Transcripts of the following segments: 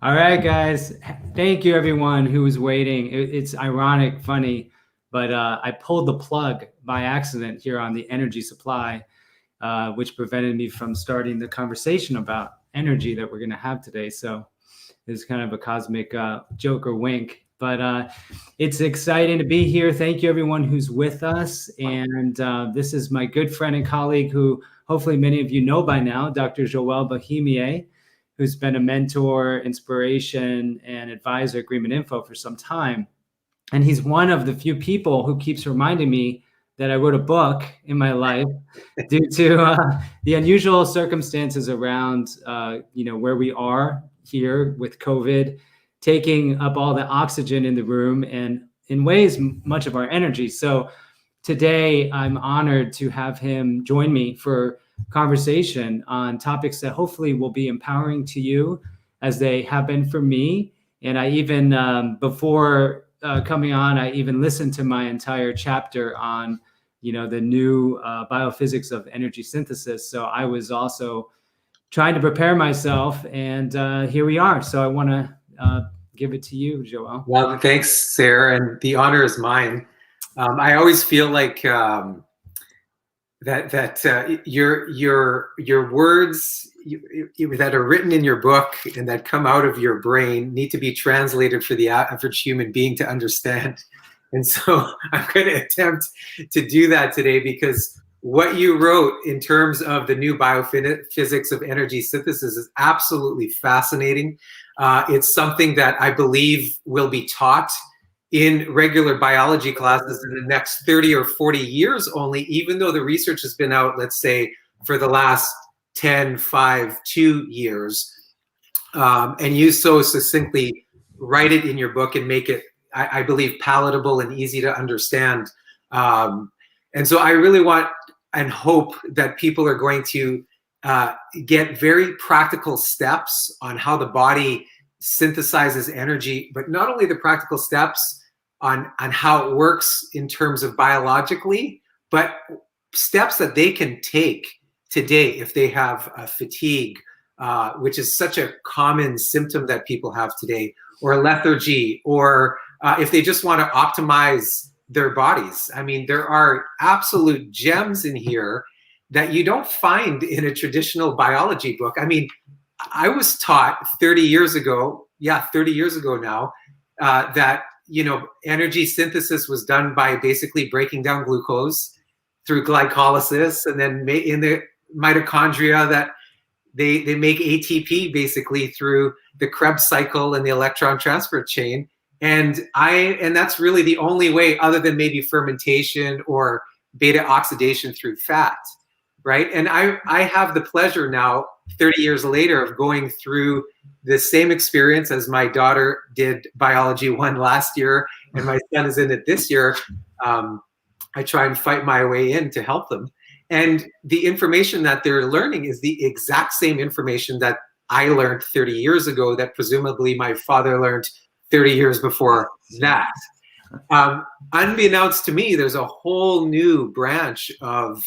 All right, guys. Thank you, everyone who was waiting. It's ironic, funny, but I pulled the plug by accident here on the energy supply, which prevented me from starting the conversation about energy that we're going to have today. So it's kind of a cosmic joke or wink. But it's exciting to be here. Thank you, everyone who's with us. And this is my good friend and colleague who hopefully many of you know by now, Dr. Joel Bohemier, who's been a mentor, inspiration, and advisor at GreenMedInfo for some time. And he's one of the few people who keeps reminding me that I wrote a book in my life due to the unusual circumstances around, where we are here with COVID, taking up all the oxygen in the room and in ways much of our energy. So today I'm honored to have him join me for conversation on topics that hopefully will be empowering to you as they have been for me. And I even, before coming on, I even listened to my entire chapter on, the new biophysics of energy synthesis. So I was also trying to prepare myself, and here we are. So I want to give it to you, Joel. Well, thanks, Sarah, and the honor is mine. I always feel like that your words that are written in your book and that come out of your brain need to be translated for the average human being to understand. And so I'm going to attempt to do that today, because what you wrote in terms of the new biophysics of energy synthesis is absolutely fascinating. It's something that I believe will be taught in regular biology classes in the next 30 or 40 years only, even though the research has been out, let's say, for the last 10, 5, 2 years. And you so succinctly write it in your book and make it, I believe, palatable and easy to understand. And so I really want and hope that people are going to get very practical steps on how the body synthesizes energy, but not only the practical steps on how it works in terms of biologically, but steps that they can take today if they have fatigue, which is such a common symptom that people have today, or lethargy, or if they just want to optimize their bodies. I mean, there are absolute gems in here that you don't find in a traditional biology book. I mean, I was taught 30 years ago now, that, energy synthesis was done by basically breaking down glucose through glycolysis, and then in the mitochondria that they make ATP basically through the Krebs cycle and the electron transfer chain. And that's really the only way, other than maybe fermentation or beta oxidation through fat, right? And I have the pleasure now, 30 years later, of going through the same experience as my daughter did Biology 1 last year, and my son is in it this year. I try and fight my way in to help them. And the information that they're learning is the exact same information that I learned 30 years ago, that presumably my father learned 30 years before that. Unbeknownst to me, there's a whole new branch of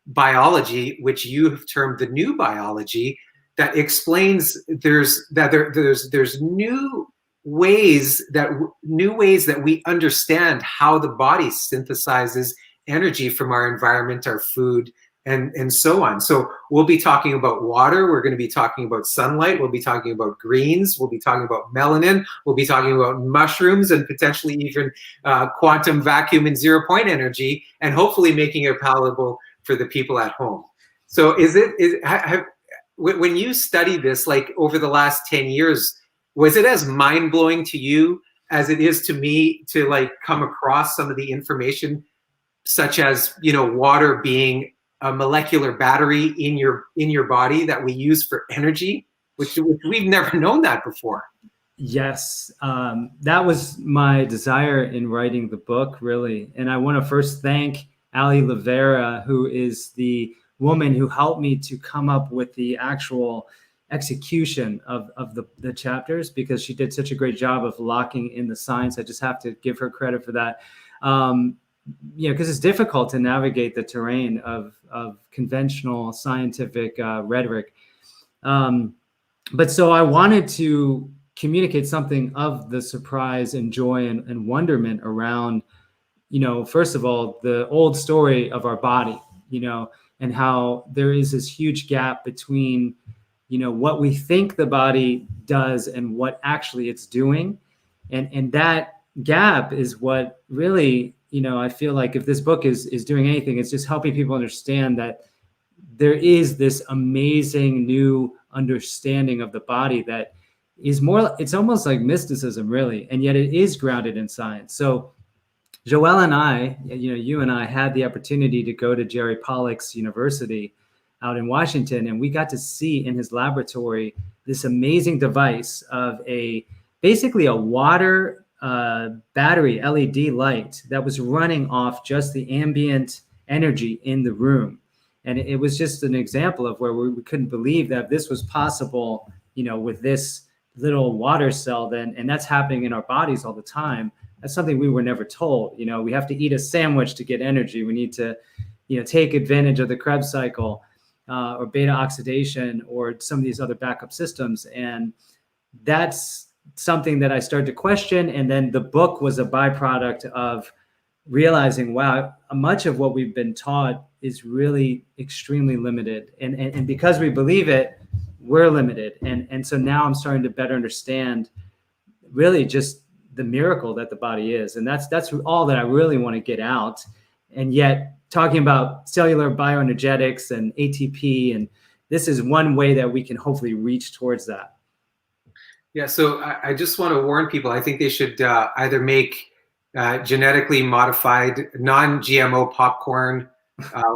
biology, which you have termed the new biology, that explains there's new ways that we understand how the body synthesizes energy from our environment, our food, and so on. So we'll be talking about water. We're going to be talking about sunlight. We'll be talking about greens. We'll be talking about melanin. We'll be talking about mushrooms, and potentially even quantum vacuum and zero-point energy, and hopefully making it palatable for the people at home. So when you study this, like over the last 10 years, was it as mind-blowing to you as it is to me to like come across some of the information, such as, water being a molecular battery in your body that we use for energy, which we've never known that before? Yes, that was my desire in writing the book, really. And I want to first thank Ali Leclaire, who is the woman who helped me to come up with the actual execution of the chapters, because she did such a great job of locking in the science. I just have to give her credit for that. Because it's difficult to navigate the terrain of conventional scientific rhetoric. But so I wanted to communicate something of the surprise and joy and wonderment around, first of all, the old story of our body, and how there is this huge gap between, what we think the body does and what actually it's doing. And that gap is what really, I feel like if this book is doing anything, it's just helping people understand that there is this amazing new understanding of the body that is more, it's almost like mysticism, really, and yet it is grounded in science. So Joelle and I, you and I had the opportunity to go to Jerry Pollack's university out in Washington, and we got to see in his laboratory this amazing device of basically a water battery LED light that was running off just the ambient energy in the room. And it was just an example of where we couldn't believe that this was possible, with this little water cell then, and that's happening in our bodies all the time. That's something we were never told. We have to eat a sandwich to get energy. We need to, take advantage of the Krebs cycle or beta oxidation or some of these other backup systems. And that's something that I started to question. And then the book was a byproduct of realizing, wow, much of what we've been taught is really extremely limited. And because we believe it, we're limited. And so now I'm starting to better understand really just the miracle that the body is. And that's all that I really want to get out. And yet talking about cellular bioenergetics and ATP, and this is one way that we can hopefully reach towards that. Yeah, so I just want to warn people, I think they should either make genetically modified non-GMO popcorn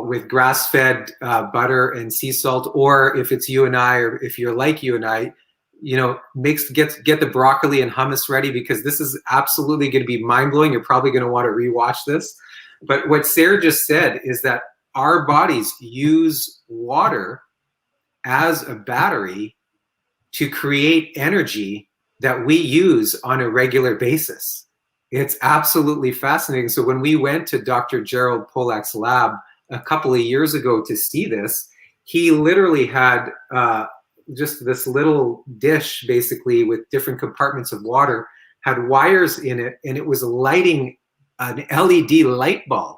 with grass-fed butter and sea salt, or if it's you and I, or if you're like you and I, get the broccoli and hummus ready, because this is absolutely going to be mind-blowing. You're probably going to want to rewatch this. But what Sarah just said is that our bodies use water as a battery to create energy that we use on a regular basis. It's absolutely fascinating. So when we went to Dr. Gerald Pollack's lab a couple of years ago to see this, he literally had just this little dish, basically, with different compartments of water, had wires in it, and it was lighting an LED light bulb,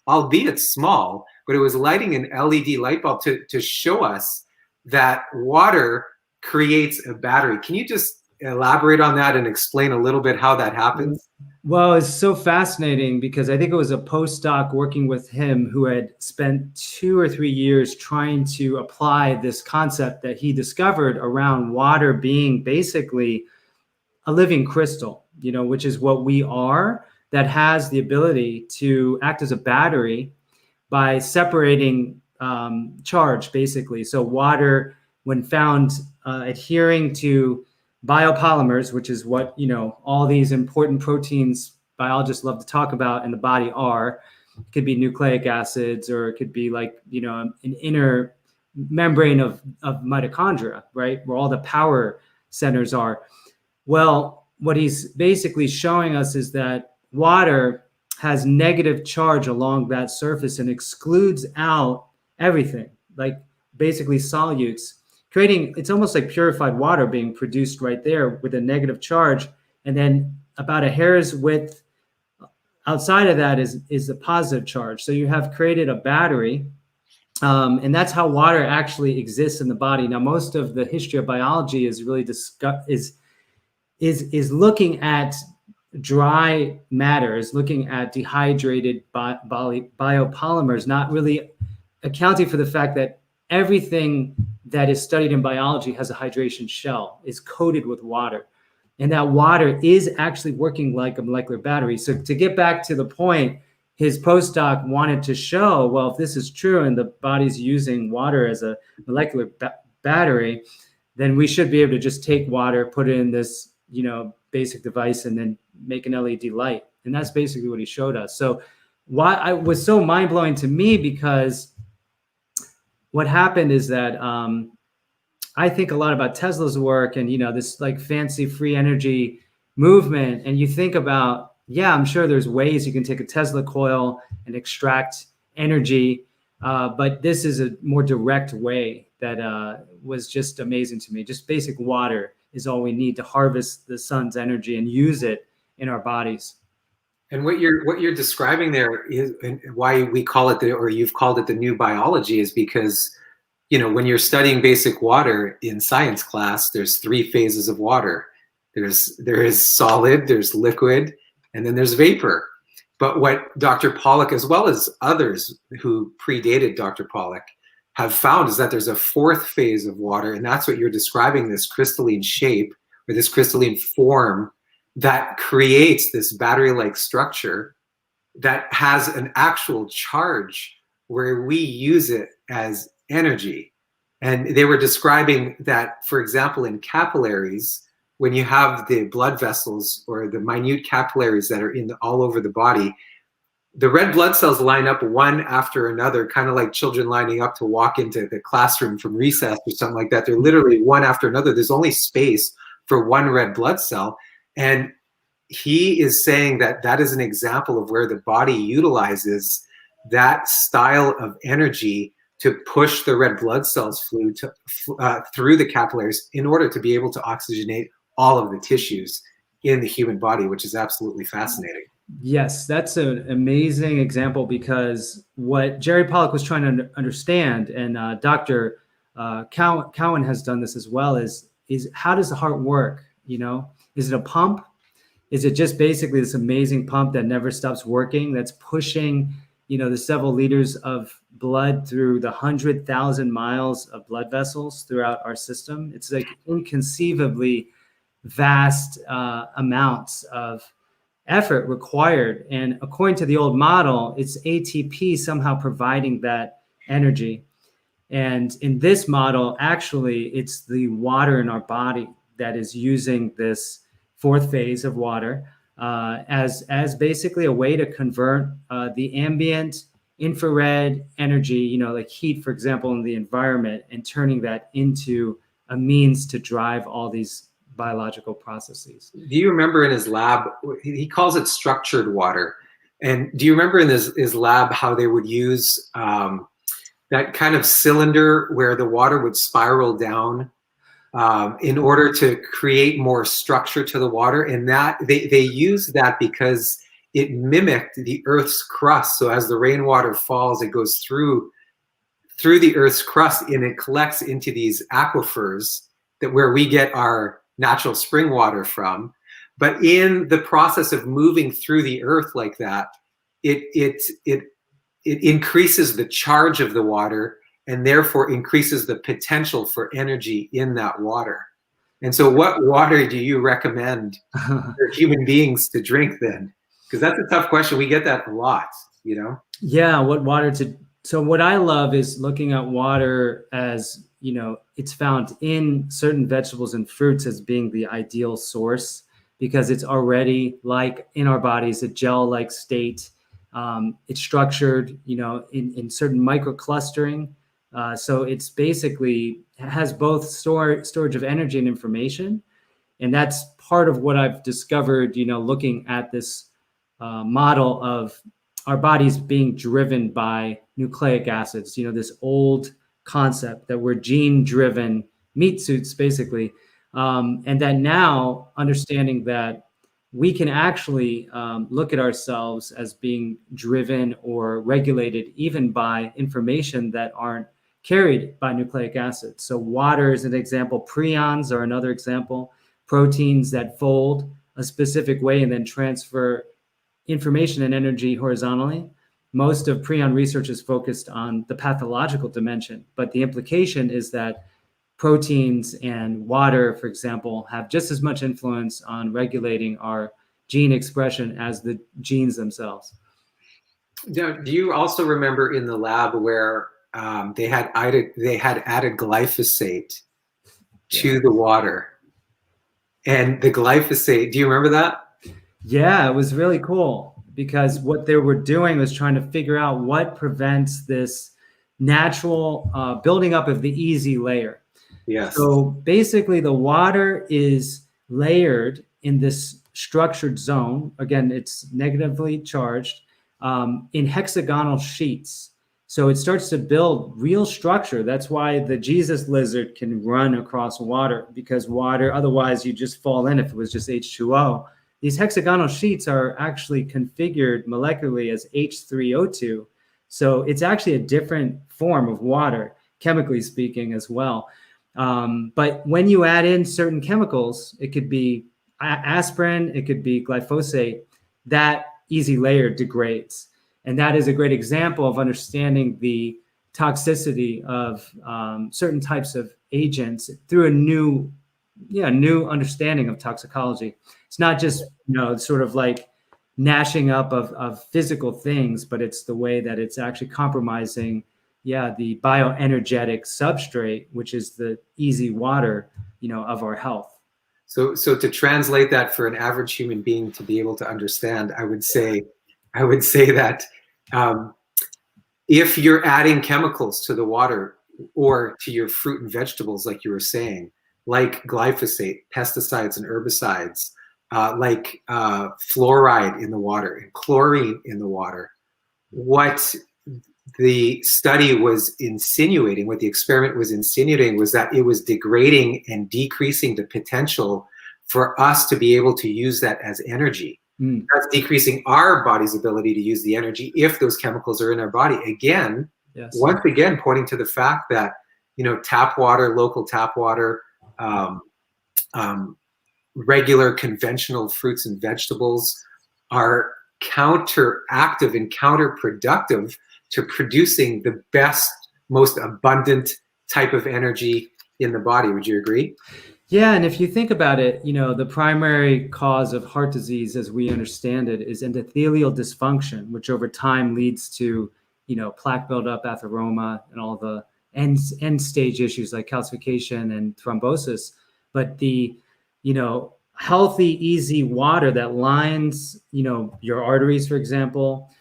albeit small, but it was lighting an LED light bulb to show us that water creates a battery. Can you just elaborate on that and explain a little bit how that happens? Well, it's so fascinating because I think it was a postdoc working with him who had spent 2 or 3 years trying to apply this concept that he discovered around water being basically a living crystal, which is what we are, that has the ability to act as a battery by separating charge, basically. So water, when found adhering to biopolymers, which is what, all these important proteins biologists love to talk about in the body are. It could be nucleic acids, or it could be like, an inner membrane of mitochondria, right? Where all the power centers are. Well, what he's basically showing us is that water has negative charge along that surface and excludes out everything, like basically solutes, creating, it's almost like purified water being produced right there with a negative charge. And then about a hair's width outside of that is the positive charge. So you have created a battery, and that's how water actually exists in the body. Now, most of the history of biology is really is looking at dry matter, is looking at dehydrated biopolymers, not really accounting for the fact that everything that is studied in biology has a hydration shell, is coated with water. And that water is actually working like a molecular battery. So to get back to the point, his postdoc wanted to show, well, if this is true and the body's using water as a molecular battery, then we should be able to just take water, put it in this, basic device, and then make an LED light. And that's basically what he showed us. So why it was so mind-blowing to me, because what happened is that I think a lot about Tesla's work and, this like fancy free energy movement. And you think about, I'm sure there's ways you can take a Tesla coil and extract energy. But this is a more direct way that was just amazing to me. Just basic water is all we need to harvest the sun's energy and use it in our bodies. And what you're describing there is, and why we call it or you've called it the new biology, is because, when you're studying basic water in science class, there's 3 phases of water. There is solid, there's liquid, and then there's vapor. But what Dr. Pollack, as well as others who predated Dr. Pollack, have found is that there's a 4th phase of water, and that's what you're describing, this crystalline shape or this crystalline form that creates this battery-like structure that has an actual charge where we use it as energy. And they were describing that, for example, in capillaries, when you have the blood vessels or the minute capillaries that are all over the body, the red blood cells line up one after another, kind of like children lining up to walk into the classroom from recess or something like that. They're literally one after another. There's only space for one red blood cell. And he is saying that that is an example of where the body utilizes that style of energy to push the red blood cells through the capillaries in order to be able to oxygenate all of the tissues in the human body, which is absolutely fascinating. Yes, that's an amazing example, because what Jerry Pollack was trying to understand, and Dr. Cowan has done this as well, is how does the heart work? Is it a pump? Is it just basically this amazing pump that never stops working, that's pushing, the several liters of blood through the 100,000 miles of blood vessels throughout our system? It's like inconceivably vast amounts of effort required. And according to the old model, it's ATP somehow providing that energy. And in this model, actually, it's the water in our body that is using this 4th phase of water as basically a way to convert the ambient infrared energy, like heat, for example, in the environment, and turning that into a means to drive all these biological processes. Do you remember in his lab, he calls it structured water. And do you remember in his lab how they would use that kind of cylinder where the water would spiral down in order to create more structure to the water? And that they used that because it mimicked the Earth's crust. So as the rainwater falls, it goes through the Earth's crust and it collects into these aquifers where we get our natural spring water from. But in the process of moving through the Earth like that, it increases the charge of the water, and therefore increases the potential for energy in that water. And so what water do you recommend for human beings to drink then? Because that's a tough question. We get that a lot, Yeah, what water to... So what I love is looking at water as, it's found in certain vegetables and fruits as being the ideal source, because it's already, like in our bodies, a gel-like state. It's structured, in certain microclustering. So it's basically has both storage of energy and information. And that's part of what I've discovered, looking at this model of our bodies being driven by nucleic acids, this old concept that we're gene-driven meat suits, basically. And that now understanding that we can actually look at ourselves as being driven or regulated even by information that aren't carried by nucleic acids. So water is an example. Prions are another example. Proteins that fold a specific way and then transfer information and energy horizontally. Most of prion research is focused on the pathological dimension, but the implication is that proteins and water, for example, have just as much influence on regulating our gene expression as the genes themselves. Do you also remember in the lab where they had added glyphosate to the water? And the glyphosate, do you remember that? Yeah, it was really cool, because what they were doing was trying to figure out what prevents this natural building up of the easy layer. Yes. So basically the water is layered in this structured zone. Again, it's negatively charged in hexagonal sheets. So it starts to build real structure. That's why the Jesus lizard can run across water, because water, otherwise you just fall in if it was just H2O. These hexagonal sheets are actually configured molecularly as H3O2. So it's actually a different form of water, chemically speaking, as well. But when you add in certain chemicals, it could be aspirin, it could be glyphosate, that easy layer degrades. And that is a great example of understanding the toxicity of certain types of agents through a new understanding of toxicology. It's not just, sort of like gnashing up of physical things, but it's the way that it's actually compromising, the bioenergetic substrate, which is the easy water, of our health. So to translate that for an average human being to be able to understand, I would say that if you're adding chemicals to the water or to your fruit and vegetables, like you were saying, like glyphosate, pesticides and herbicides, like fluoride in the water and chlorine in the water, what the study was insinuating, what the experiment was insinuating, was that it was degrading and decreasing the potential for us to be able to use that as energy. That's decreasing our body's ability to use the energy if those chemicals are in our body. Again, once again, pointing to the fact that, tap water, local tap water, regular conventional fruits and vegetables are counteractive and counterproductive to producing the best, most abundant type of energy in the body. Would you agree? Yeah, and if you think about it, the primary cause of heart disease, as we understand it, is endothelial dysfunction, which over time leads to, plaque buildup, atheroma, and all the end stage issues like calcification and thrombosis. But the, healthy, easy water that lines, your arteries, for example,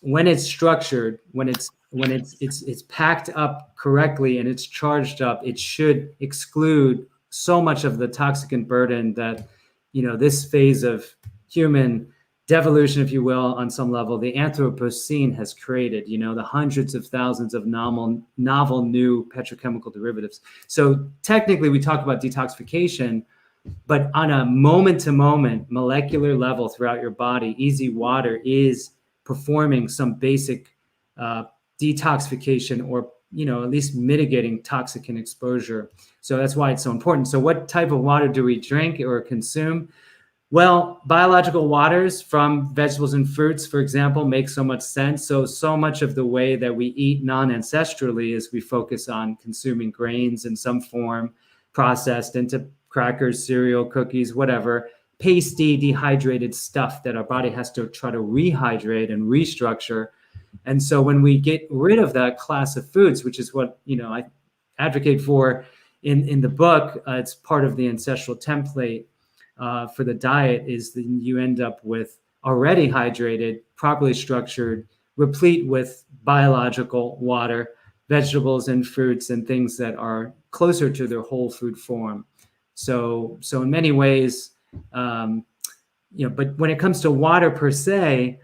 when it's structured, when it's packed up correctly and it's charged up, it should exclude so much of the toxicant burden that, this phase of human devolution, if you will, on some level, the Anthropocene has created, the hundreds of thousands of novel new petrochemical derivatives. So technically we talk about detoxification, but on a moment-to-moment molecular level throughout your body, easy water is performing some basic detoxification, or at least mitigating toxicant exposure. So that's why it's so important. So what type of water do we drink or consume? Well, biological waters from vegetables and fruits, for example, make so much sense. So much of the way that we eat non-ancestrally is we focus on consuming grains in some form, processed into crackers, cereal, cookies, whatever, pasty, dehydrated stuff that our body has to try to rehydrate and restructure. And so when we get rid of that class of foods, which is what, I advocate for in the book, it's part of the ancestral template for the diet, is that you end up with already hydrated, properly structured, replete with biological water, vegetables and fruits and things that are closer to their whole food form. So in many ways, but when it comes to water per se,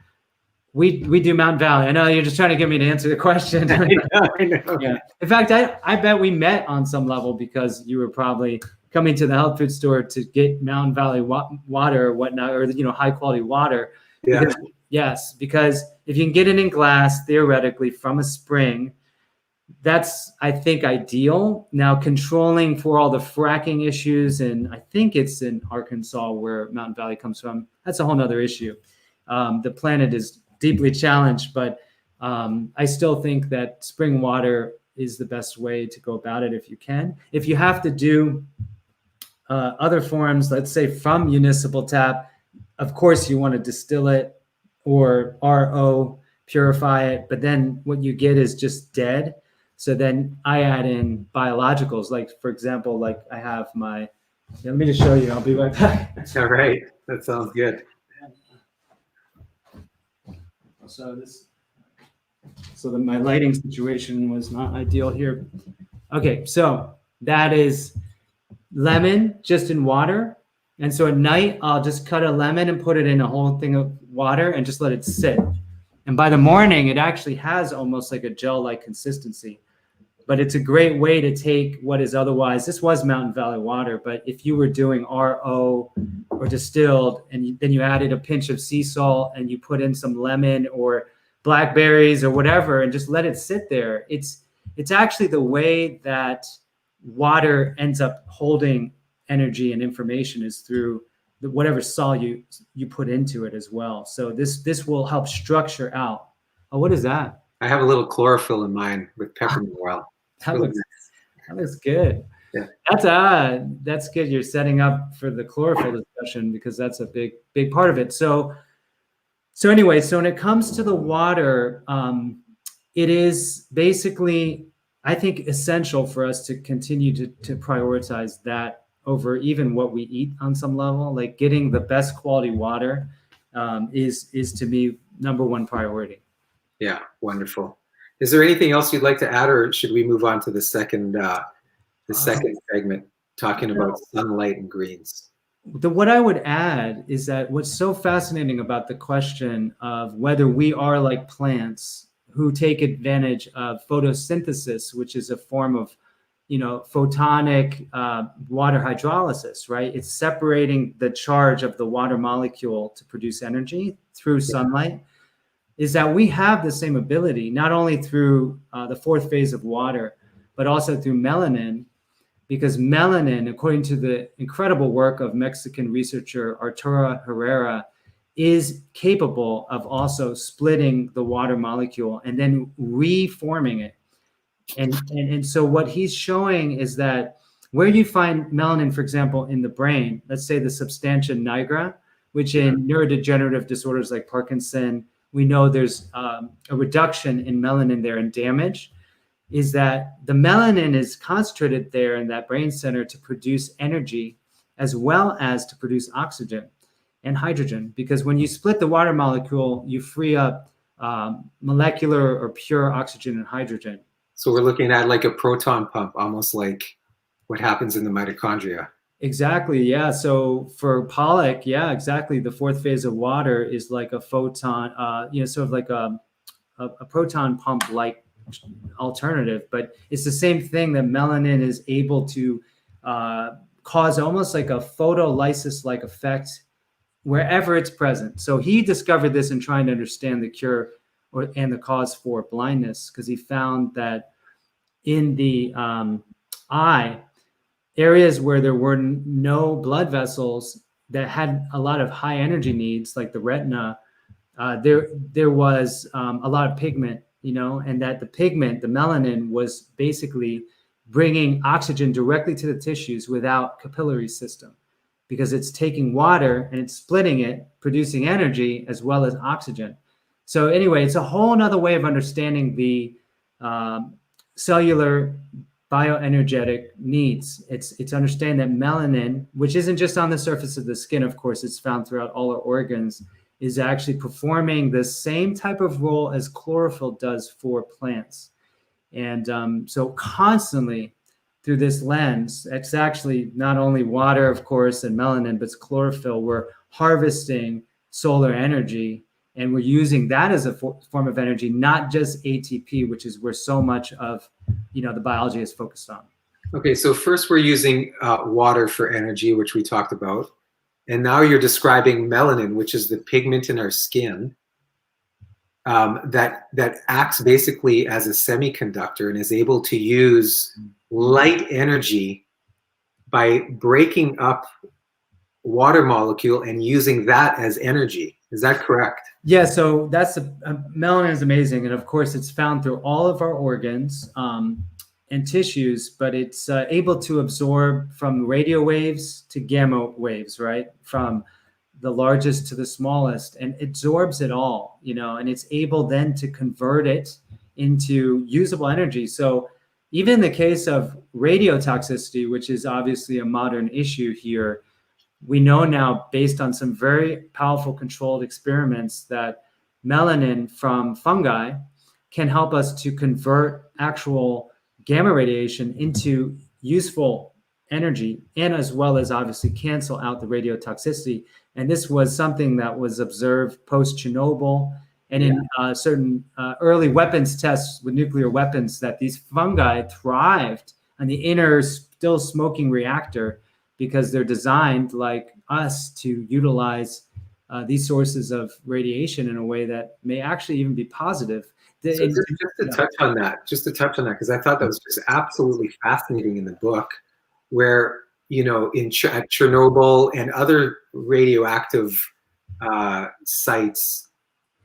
we do Mountain Valley. I know you're just trying to get me to answer the question. I know. Yeah. In fact, I bet we met on some level because you were probably coming to the health food store to get Mountain Valley water or whatnot, or high quality water. Yeah. Because if you can get it in glass, theoretically from a spring, that's, I think, ideal. Now, controlling for all the fracking issues, and I think it's in Arkansas where Mountain Valley comes from, that's a whole nother issue. The planet is deeply challenged, but I still think that spring water is the best way to go about it if you can. If you have to do other forms, let's say from municipal tap, of course you want to distill it or RO, purify it, but then what you get is just dead. So then I add in biologicals, like, for example, like I have my, let me just show you, I'll be right back. All right, that sounds good. So my lighting situation was not ideal here. Okay, so that is lemon just in water. And so at night, I'll just cut a lemon and put it in a whole thing of water and just let it sit. And by the morning, it actually has almost like a gel-like consistency. But it's a great way to take what is otherwise, this was Mountain Valley water, but if you were doing RO or distilled, and then you added a pinch of sea salt and you put in some lemon or blackberries or whatever and just let it sit there, it's actually the way that water ends up holding energy and information is through whatever salt you put into it as well. So this will help structure out. Oh, what is that? I have a little chlorophyll in mine with peppermint oil. That looks good. Yeah. That's good. You're setting up for the chlorophyll discussion because that's a big part of it. So anyway, so when it comes to the water, it is basically, I think, essential for us to continue to prioritize that over even what we eat on some level. Like getting the best quality water is to me number one priority. Yeah, wonderful. Is there anything else you'd like to add, or should we move on to the second segment, talking about sunlight and greens? What I would add is that what's so fascinating about the question of whether we are like plants who take advantage of photosynthesis, which is a form of, photonic water hydrolysis, right? It's separating the charge of the water molecule to produce energy through sunlight. Is that we have the same ability, not only through the fourth phase of water, but also through melanin, because melanin, according to the incredible work of Mexican researcher Arturo Herrera, is capable of also splitting the water molecule and then reforming it. And so what he's showing is that where you find melanin, for example, in the brain, let's say the substantia nigra, which in neurodegenerative disorders like Parkinson, we know there's a reduction in melanin there and damage, is that the melanin is concentrated there in that brain center to produce energy as well as to produce oxygen and hydrogen. Because when you split the water molecule, you free up molecular or pure oxygen and hydrogen. So we're looking at like a proton pump, almost like what happens in the mitochondria. Exactly. Yeah. So for Pollock, yeah, exactly. The fourth phase of water is like a photon, sort of like a proton pump like alternative, but it's the same thing that melanin is able to cause almost like a photolysis like effect wherever it's present. So he discovered this in trying to understand the cure and the cause for blindness, because he found that in the eye, areas where there were no blood vessels that had a lot of high energy needs, like the retina, there was a lot of pigment, and that the pigment, the melanin, was basically bringing oxygen directly to the tissues without capillary system, because it's taking water and it's splitting it, producing energy as well as oxygen. So anyway, it's a whole nother way of understanding the cellular bioenergetic needs. It's understanding that melanin, which isn't just on the surface of the skin, of course, it's found throughout all our organs, is actually performing the same type of role as chlorophyll does for plants. And so constantly through this lens, it's actually not only water, of course, and melanin, but it's chlorophyll. We're harvesting solar energy, and we're using that as a form of energy, not just ATP, which is where so much of the biology is focused on. Okay, so first we're using water for energy, which we talked about. And now you're describing melanin, which is the pigment in our skin that acts basically as a semiconductor and is able to use light energy by breaking up water molecule and using that as energy. Is that correct? Yeah, so that's melanin is amazing. And of course, it's found through all of our organs and tissues, but it's able to absorb from radio waves to gamma waves, right? From the largest to the smallest, and it absorbs it all, and it's able then to convert it into usable energy. So even in the case of radiotoxicity, which is obviously a modern issue here, we know now, based on some very powerful controlled experiments, that melanin from fungi can help us to convert actual gamma radiation into useful energy, and as well as obviously cancel out the radiotoxicity. And this was something that was observed post-Chernobyl And in certain early weapons tests with nuclear weapons, that these fungi thrived on the inner still smoking reactor because they're designed like us to utilize these sources of radiation in a way that may actually even be positive. So just to touch on that, because I thought that was just absolutely fascinating in the book, where, at Chernobyl and other radioactive sites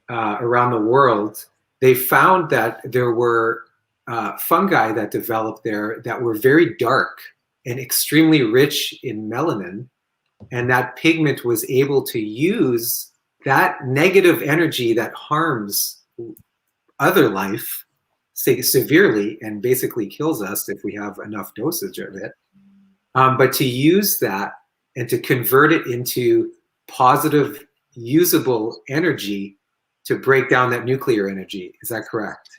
around the world, they found that there were fungi that developed there that were very dark and extremely rich in melanin, and that pigment was able to use that negative energy that harms other life severely and basically kills us if we have enough dosage of it, but to use that and to convert it into positive usable energy to break down that nuclear energy. Is that correct?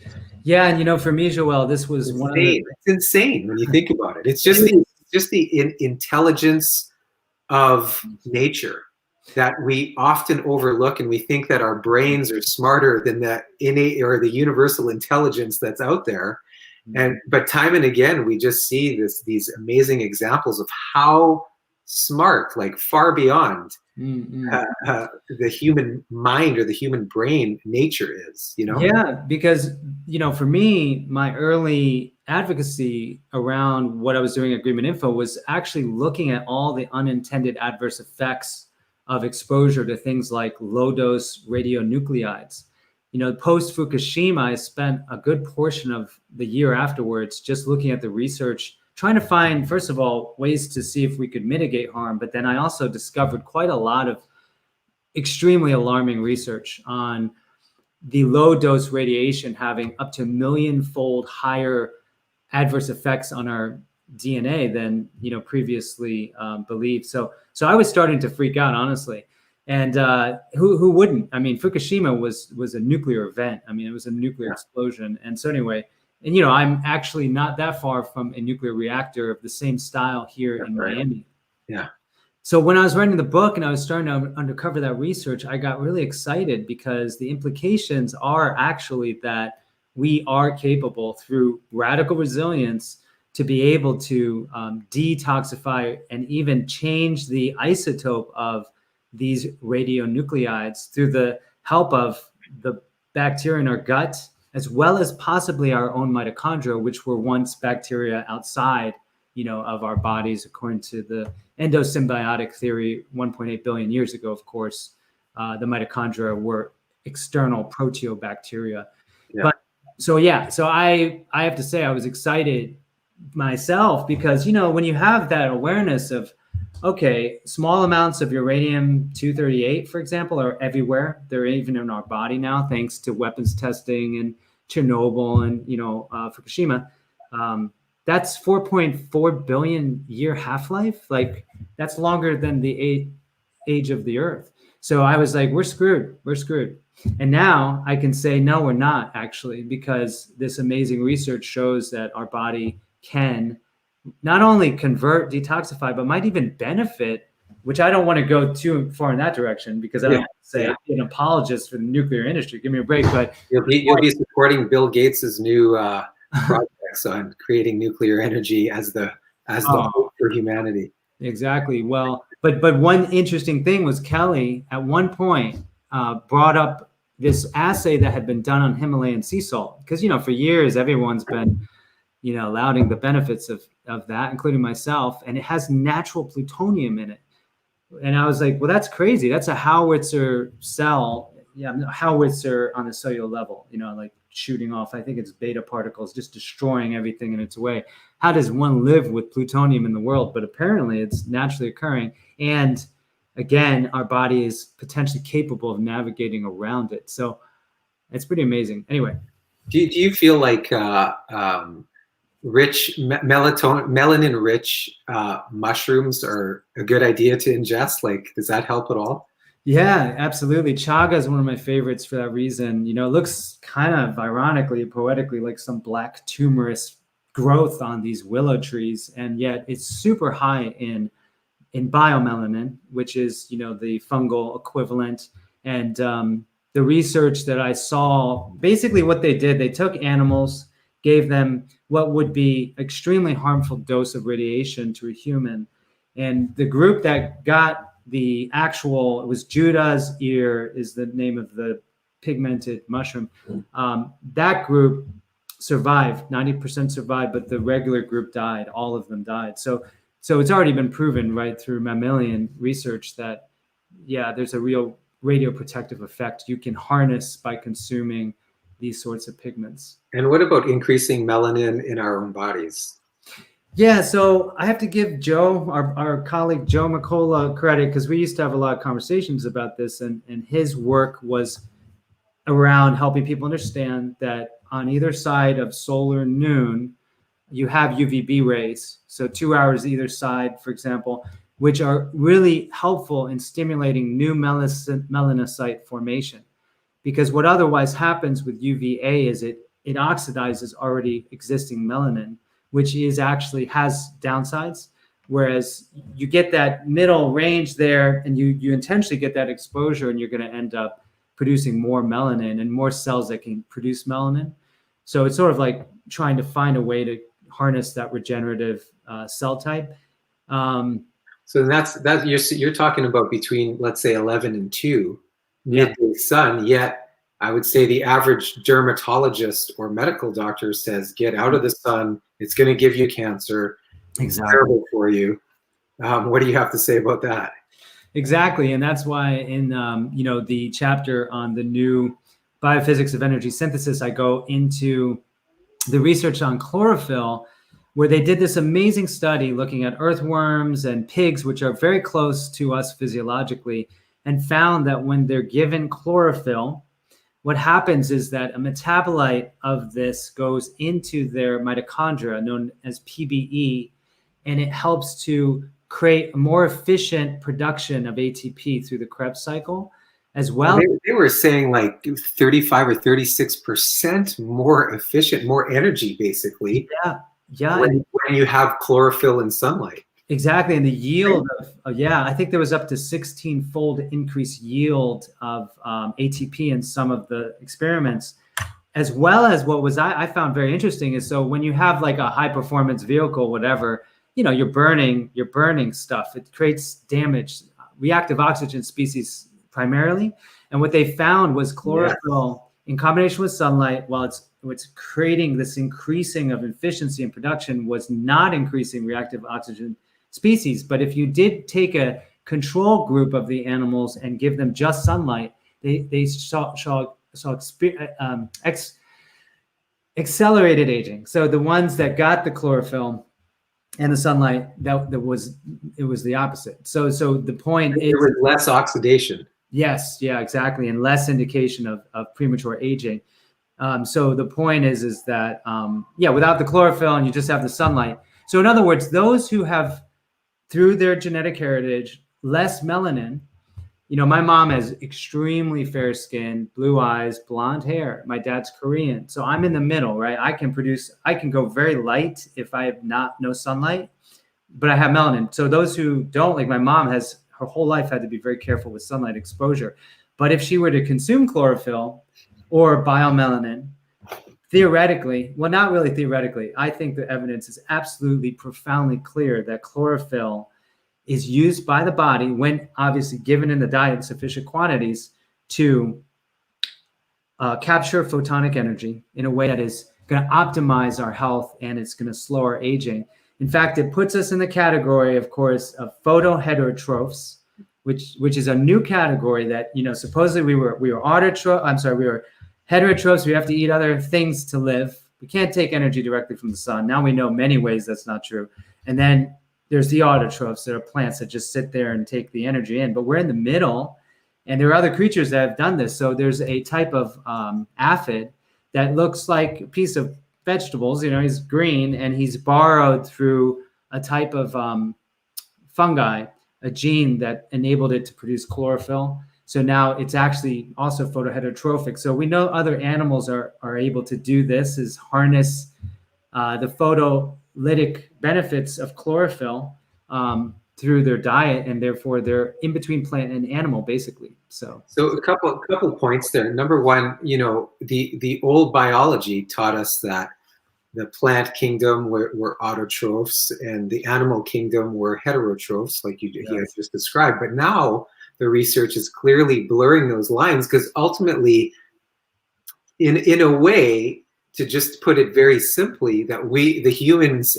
Yeah, and for me, Joel, this was one of the... It's insane when you think about it. It's just the intelligence of nature that we often overlook, and we think that our brains are smarter than the innate or the universal intelligence that's out there. But time and again, we just see these amazing examples of how smart, like far beyond the human mind or the human brain nature is. Yeah, because for me, my early advocacy around what I was doing at GreenMedInfo was actually looking at all the unintended adverse effects of exposure to things like low-dose radionuclides. Post Fukushima, I spent a good portion of the year afterwards just looking at the research, trying to find, first of all, ways to see if we could mitigate harm. But then I also discovered quite a lot of extremely alarming research on the low-dose radiation having up to 1,000,000-fold higher adverse effects on our DNA than previously believed. So I was starting to freak out, honestly. And who wouldn't? I mean, Fukushima was a nuclear event. I mean, it was a nuclear explosion. And so anyway, and I'm actually not that far from a nuclear reactor of the same style here in Miami. Yeah. So when I was writing the book and I was starting to uncover that research, I got really excited because the implications are actually that we are capable through radical resilience to be able to detoxify and even change the isotope of these radionuclides through the help of the bacteria in our gut, as well as possibly our own mitochondria, which were once bacteria outside, of our bodies, according to the endosymbiotic theory 1.8 billion years ago. Of course, the mitochondria were external proteobacteria. Yeah. But so I have to say I was excited myself because, when you have that awareness of, okay, small amounts of uranium-238, for example, are everywhere. They're even in our body now, thanks to weapons testing and Chernobyl and, Fukushima. That's 4.4 billion year half-life. Like, that's longer than the age of the Earth. So I was like, we're screwed. And now I can say, no, we're not actually, because this amazing research shows that our body can not only convert, detoxify, but might even benefit, which I don't want to go too far in that direction because I don't say I'm an apologist for the nuclear industry. Give me a break. But you'll be supporting Bill Gates's new projects on creating nuclear energy as the hope for humanity. Exactly. Well, but one interesting thing was Kelly at one point brought up this assay that had been done on Himalayan sea salt because for years everyone's been lauding the benefits of that, including myself, and it has natural plutonium in it. And I was like, well, that's crazy. That's a howitzer cell. Yeah, howitzer on the cellular level, like shooting off, I think it's beta particles, just destroying everything in its way. How does one live with plutonium in the world? But apparently it's naturally occurring. And again, our body is potentially capable of navigating around it. So it's pretty amazing. Anyway. Do you feel like melanin rich mushrooms are a good idea to ingest? Like, does that help at all? Yeah, absolutely. Chaga is one of my favorites for that reason. It looks kind of ironically, poetically, like some black tumorous growth on these willow trees, and yet it's super high in biomelanin, which is the fungal equivalent, and the research that I saw, basically what they did, they took animals, gave them what would be extremely harmful dose of radiation to a human. And the group that got the actual, it was Judah's ear is the name of the pigmented mushroom. That group survived, 90% survived, but the regular group died. All of them died. So it's already been proven right through mammalian research that, yeah, there's a real radioprotective effect you can harness by consuming these sorts of pigments. And what about increasing melanin in our own bodies? Yeah, so I have to give Joe, our colleague Joe McCullough, credit, because we used to have a lot of conversations about this, and his work was around helping people understand that on either side of solar noon, you have UVB rays. So 2 hours either side, for example, which are really helpful in stimulating new melanocyte formation. Because what otherwise happens with UVA is it oxidizes already existing melanin, which is actually has downsides. Whereas you get that middle range there, and you intentionally get that exposure, and you're going to end up producing more melanin and more cells that can produce melanin. So it's sort of like trying to find a way to harness that regenerative cell type. So that's you're talking about between, let's say, 11 and 2 midday sun. Yet I would say the average dermatologist or medical doctor says, get out of the sun. It's going to give you cancer. Exactly. It's terrible for you. What do you have to say about that? Exactly. And that's why in the chapter on the new biophysics of energy synthesis, I go into the research on chlorophyll, where they did this amazing study looking at earthworms and pigs, which are very close to us physiologically, and found that when they're given chlorophyll, what happens is that a metabolite of this goes into their mitochondria, known as PBE, and it helps to create a more efficient production of ATP through the Krebs cycle, as well. They were saying like 35 or 36% more efficient, more energy, basically. Yeah. When you have chlorophyll and sunlight. Exactly. And the yield of, I think there was up to 16-fold increased yield of ATP in some of the experiments, as well as what was I found very interesting is, so when you have like a high performance vehicle, whatever, you're burning stuff. It creates damage, reactive oxygen species primarily. And what they found was chlorophyll in combination with sunlight, while it's creating this increasing of efficiency and production, was not increasing reactive oxygen species. But if you did take a control group of the animals and give them just sunlight, they saw accelerated aging. So the ones that got the chlorophyll and the sunlight, it was the opposite. So the point is, there was less oxidation. Yes, yeah, exactly, and less indication of premature aging. So the point is that without the chlorophyll and you just have the sunlight. So in other words, those who have, through their genetic heritage, less melanin. My mom has extremely fair skin, blue eyes, blonde hair. My dad's Korean. So I'm in the middle, right? I can go very light if I have no sunlight, but I have melanin. So those who don't, like my mom has, her whole life had to be very careful with sunlight exposure. But if she were to consume chlorophyll or biomelanin, theoretically, well, not really theoretically, I think the evidence is absolutely profoundly clear that chlorophyll is used by the body, when obviously given in the diet in sufficient quantities, to capture photonic energy in a way that is going to optimize our health, and it's going to slow our aging. In fact, it puts us in the category, of course, of photoheterotrophs, which is a new category that, supposedly we were heterotrophs. We have to eat other things to live. We can't take energy directly from the sun. Now we know many ways that's not true. And then there's the autotrophs, that are plants that just sit there and take the energy in. But we're in the middle, and there are other creatures that have done this. So there's a type of aphid that looks like a piece of vegetables. He's green, and he's borrowed through a type of fungi, a gene that enabled it to produce chlorophyll. So now it's actually also photoheterotrophic. So we know other animals are able to do this, is harness the photolytic benefits of chlorophyll through their diet, and therefore they're in between plant and animal, basically. So a couple points there. Number one, the old biology taught us that the plant kingdom were autotrophs and the animal kingdom were heterotrophs, like you had just described. But now the research is clearly blurring those lines, because ultimately, in a way, to just put it very simply, that the humans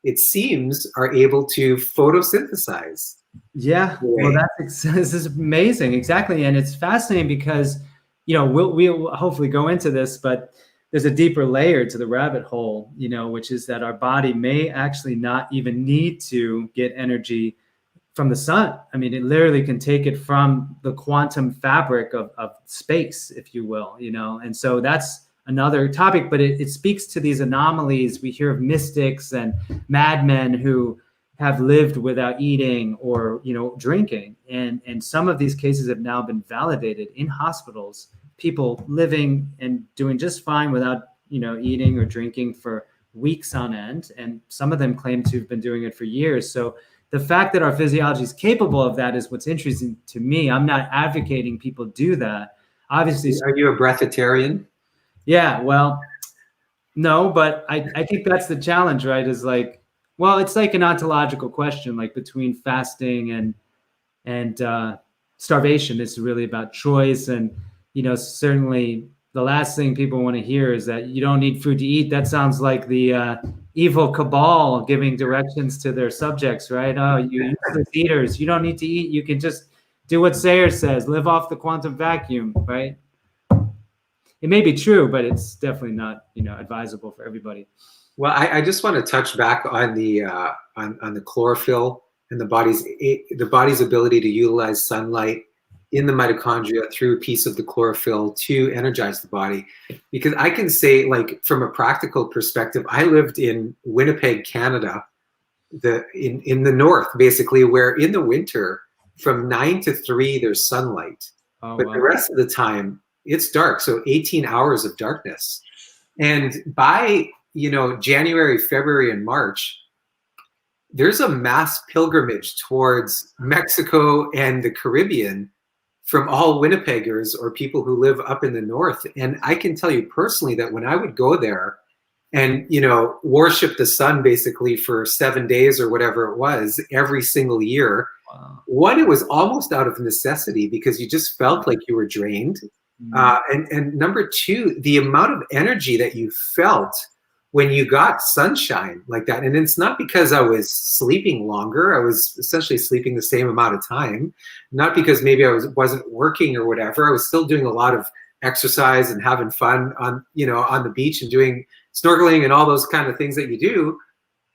it seems, are able to photosynthesize. Yeah, well, this is amazing. Exactly. And it's fascinating because, we'll hopefully go into this, but there's a deeper layer to the rabbit hole, which is that our body may actually not even need to get energy from the sun. I mean, it literally can take it from the quantum fabric of space, if you will, and so that's another topic, but it speaks to these anomalies. We hear of mystics and madmen who have lived without eating or, drinking. And some of these cases have now been validated in hospitals, people living and doing just fine without, eating or drinking for weeks on end. And some of them claim to have been doing it for years. So the fact that our physiology is capable of that is what's interesting to me. I'm not advocating people do that. Obviously. Are you a breatharian? Yeah, well, no, but I think that's the challenge, right? Is like, well, it's like an ontological question, like between fasting and starvation. It's really about choice. And, certainly the last thing people want to hear is that you don't need food to eat. That sounds like the evil cabal giving directions to their subjects, right? Oh, you useless eaters, you don't need to eat. You can just do what Sayer says, live off the quantum vacuum, right? It may be true, but it's definitely not, advisable for everybody. Well, I just want to touch back on the on the chlorophyll and the body's ability to utilize sunlight in the mitochondria through a piece of the chlorophyll to energize the body. Because I can say, like, from a practical perspective, I lived in Winnipeg, Canada, in the north, basically, where in the winter from 9 to 3 there's sunlight, but the rest of the time it's dark. So 18 hours of darkness. And by January, February, and March, there's a mass pilgrimage towards Mexico and the Caribbean from all Winnipeggers or people who live up in the north. And I can tell you personally that when I would go there and, worship the sun basically for 7 days or whatever it was every single year, one, it was almost out of necessity because you just felt like you were drained. And number two, the amount of energy that you felt when you got sunshine like that. And it's not because I was sleeping longer. I was essentially sleeping the same amount of time, not because maybe I wasn't working or whatever. I was still doing a lot of exercise and having fun on the beach and doing snorkeling and all those kind of things that you do.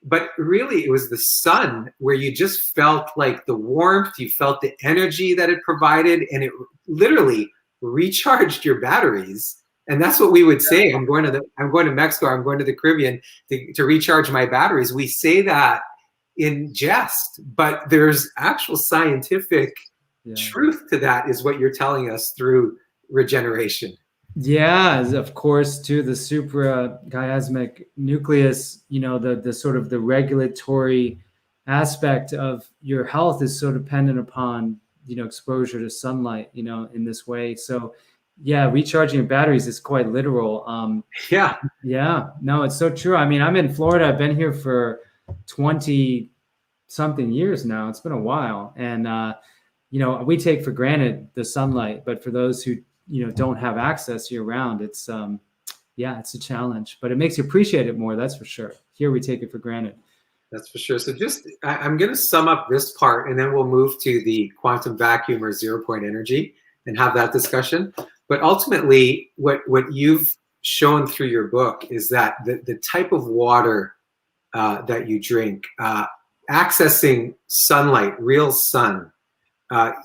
But really, it was the sun where you just felt like the warmth, you felt the energy that it provided, and it literally recharged your batteries. And that's what we would say. I'm going to Mexico, I'm going to the Caribbean to recharge my batteries. We say that in jest, but there's actual scientific truth to that, is what you're telling us through regeneration. Yeah, of course, too, the suprachiasmatic nucleus, the sort of the regulatory aspect of your health is so dependent upon, exposure to sunlight, in this way. So yeah, recharging your batteries is quite literal. Yeah, no, it's so true. I mean, I'm in Florida. I've been here for 20 something years now. It's been a while. And, we take for granted the sunlight, but for those who, don't have access year round, it's a challenge, but it makes you appreciate it more. That's for sure. Here we take it for granted. That's for sure. So I'm going to sum up this part, and then we'll move to the quantum vacuum or 0 point energy and have that discussion. But ultimately, what you've shown through your book is that the type of water that you drink, accessing sunlight, real sun,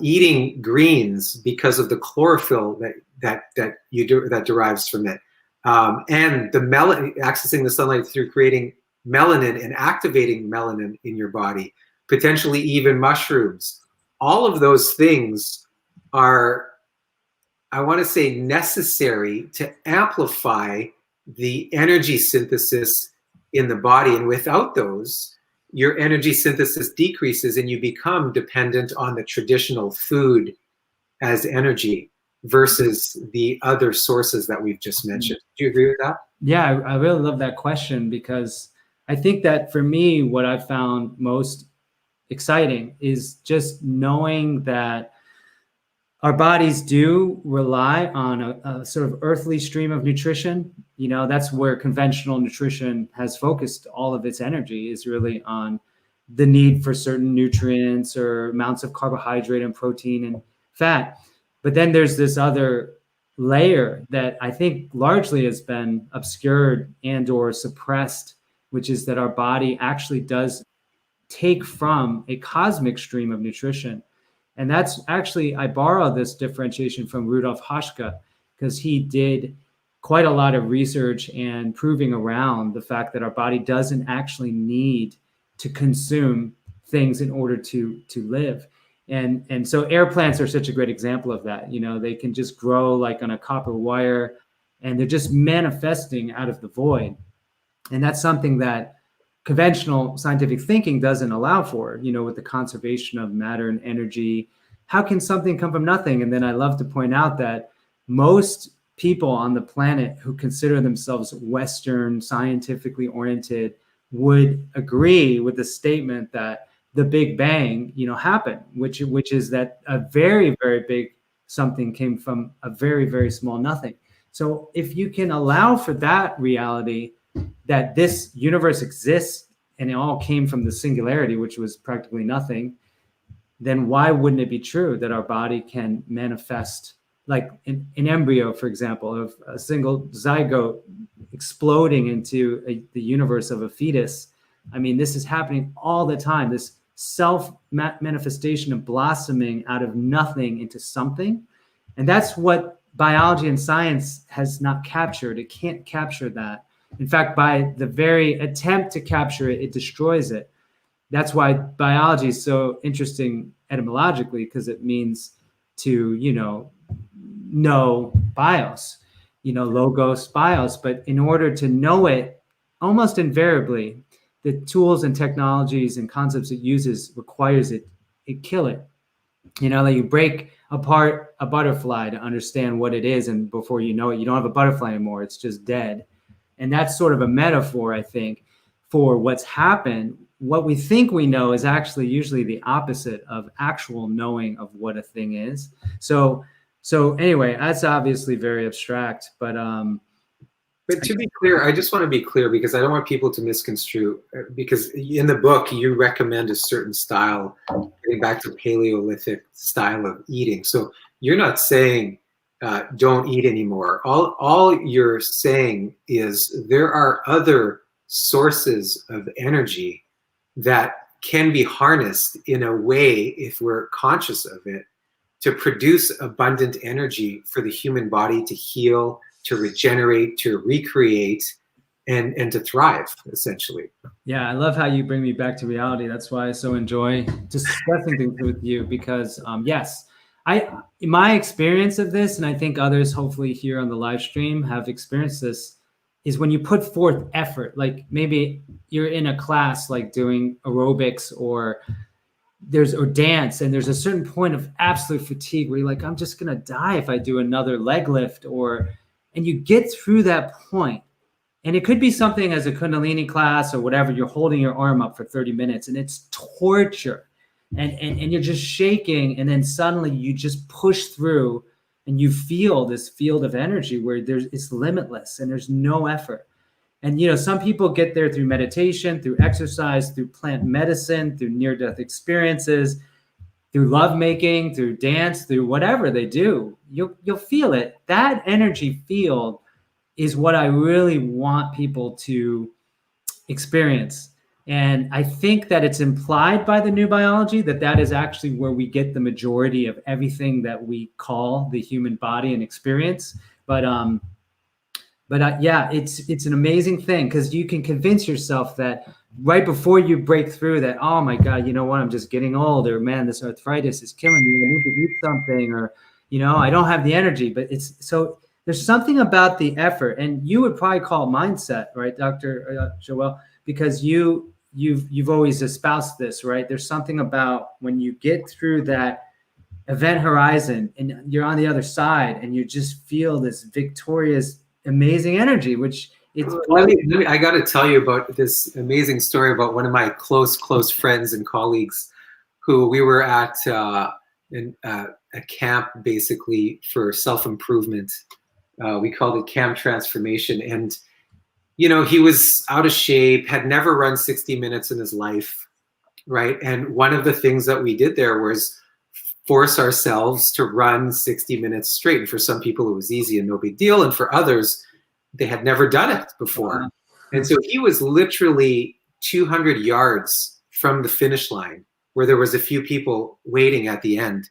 eating greens because of the chlorophyll that derives from it, and the accessing the sunlight through creating melanin and activating melanin in your body, potentially even mushrooms. All of those things are, I want to say, necessary to amplify the energy synthesis in the body. And without those, your energy synthesis decreases and you become dependent on the traditional food as energy versus the other sources that we've just mentioned. Do you agree with that? Yeah, I really love that question, because I think that for me, what I found most exciting is just knowing that our bodies do rely on a sort of earthly stream of nutrition. You know, that's where conventional nutrition has focused all of its energy, is really on the need for certain nutrients or amounts of carbohydrate and protein and fat. But then there's this other layer that I think largely has been obscured and or suppressed, which is that our body actually does take from a cosmic stream of nutrition. And that's actually, I borrow this differentiation from Rudolf Haschka, because he did quite a lot of research and proving around the fact that our body doesn't actually need to consume things in order to live. And so air plants are such a great example of that. You know, they can just grow like on a copper wire, and they're just manifesting out of the void. And that's something that conventional scientific thinking doesn't allow for, you know, with the conservation of matter and energy. How can something come from nothing? And then I love to point out that most people on the planet who consider themselves Western, scientifically oriented, would agree with the statement that the Big Bang, you know, happened, which is that a very, very big something came from a very, very small nothing. So if you can allow for that reality, that this universe exists and it all came from the singularity, which was practically nothing, then why wouldn't it be true that our body can manifest, like an embryo, for example, of a single zygote exploding into the universe of a fetus? I mean, this is happening all the time, this self-manifestation of blossoming out of nothing into something. And that's what biology and science has not captured. It can't capture that. In fact, by the very attempt to capture it, it destroys it. That's why biology is so interesting etymologically, because it means to, you know bios, you know, logos, bios. But in order to know it, almost invariably, the tools and technologies and concepts it uses requires it kill it. You know, like you break apart a butterfly to understand what it is, and before you know it, you don't have a butterfly anymore. It's just dead. And that's sort of a metaphor, I think, for what's happened. What we think we know is actually usually the opposite of actual knowing of what a thing is. So anyway, that's obviously very abstract, but to be clear, I just want to be clear, because I don't want people to misconstrue, because in the book you recommend a certain style, getting back to Paleolithic style of eating. So you're not saying don't eat anymore. All you're saying is there are other sources of energy that can be harnessed in a way, if we're conscious of it, to produce abundant energy for the human body to heal, to regenerate, to recreate, and to thrive, essentially. Yeah, I love how you bring me back to reality. That's why I so enjoy discussing things with you, because yes, my experience of this, and I think others hopefully here on the live stream have experienced this, is when you put forth effort. Like maybe you're in a class like doing aerobics or dance, and there's a certain point of absolute fatigue where you're like, I'm just gonna die if I do another leg lift, and you get through that point. And it could be something as a Kundalini class or whatever. You're holding your arm up for 30 minutes and it's torture. And you're just shaking. And then suddenly you just push through and you feel this field of energy where it's limitless and there's no effort. And, you know, some people get there through meditation, through exercise, through plant medicine, through near-death experiences, through lovemaking, through dance, through whatever they do. You'll feel it. That energy field is what I really want people to experience. And I think that it's implied by the new biology that is actually where we get the majority of everything that we call the human body and experience. But yeah, it's an amazing thing, because you can convince yourself that right before you break through that, oh my God, you know what, I'm just getting old, or man, this arthritis is killing me, I need to eat something, or, you know, I don't have the energy. But it's so there's something about the effort, and you would probably call it mindset, right, Dr. Joel, because you you've always espoused this, right? There's something about when you get through that event horizon and you're on the other side and you just feel this victorious, amazing energy, which it's I got to tell you about this amazing story about one of my close friends and colleagues who we were at a camp basically for self-improvement. We called it Camp Transformation. And, you know, he was out of shape, had never run 60 minutes in his life, right? And one of the things that we did there was force ourselves to run 60 minutes straight. And for some people, it was easy and no big deal. And for others, they had never done it before. Wow. And so he was literally 200 yards from the finish line where there was a few people waiting at the end.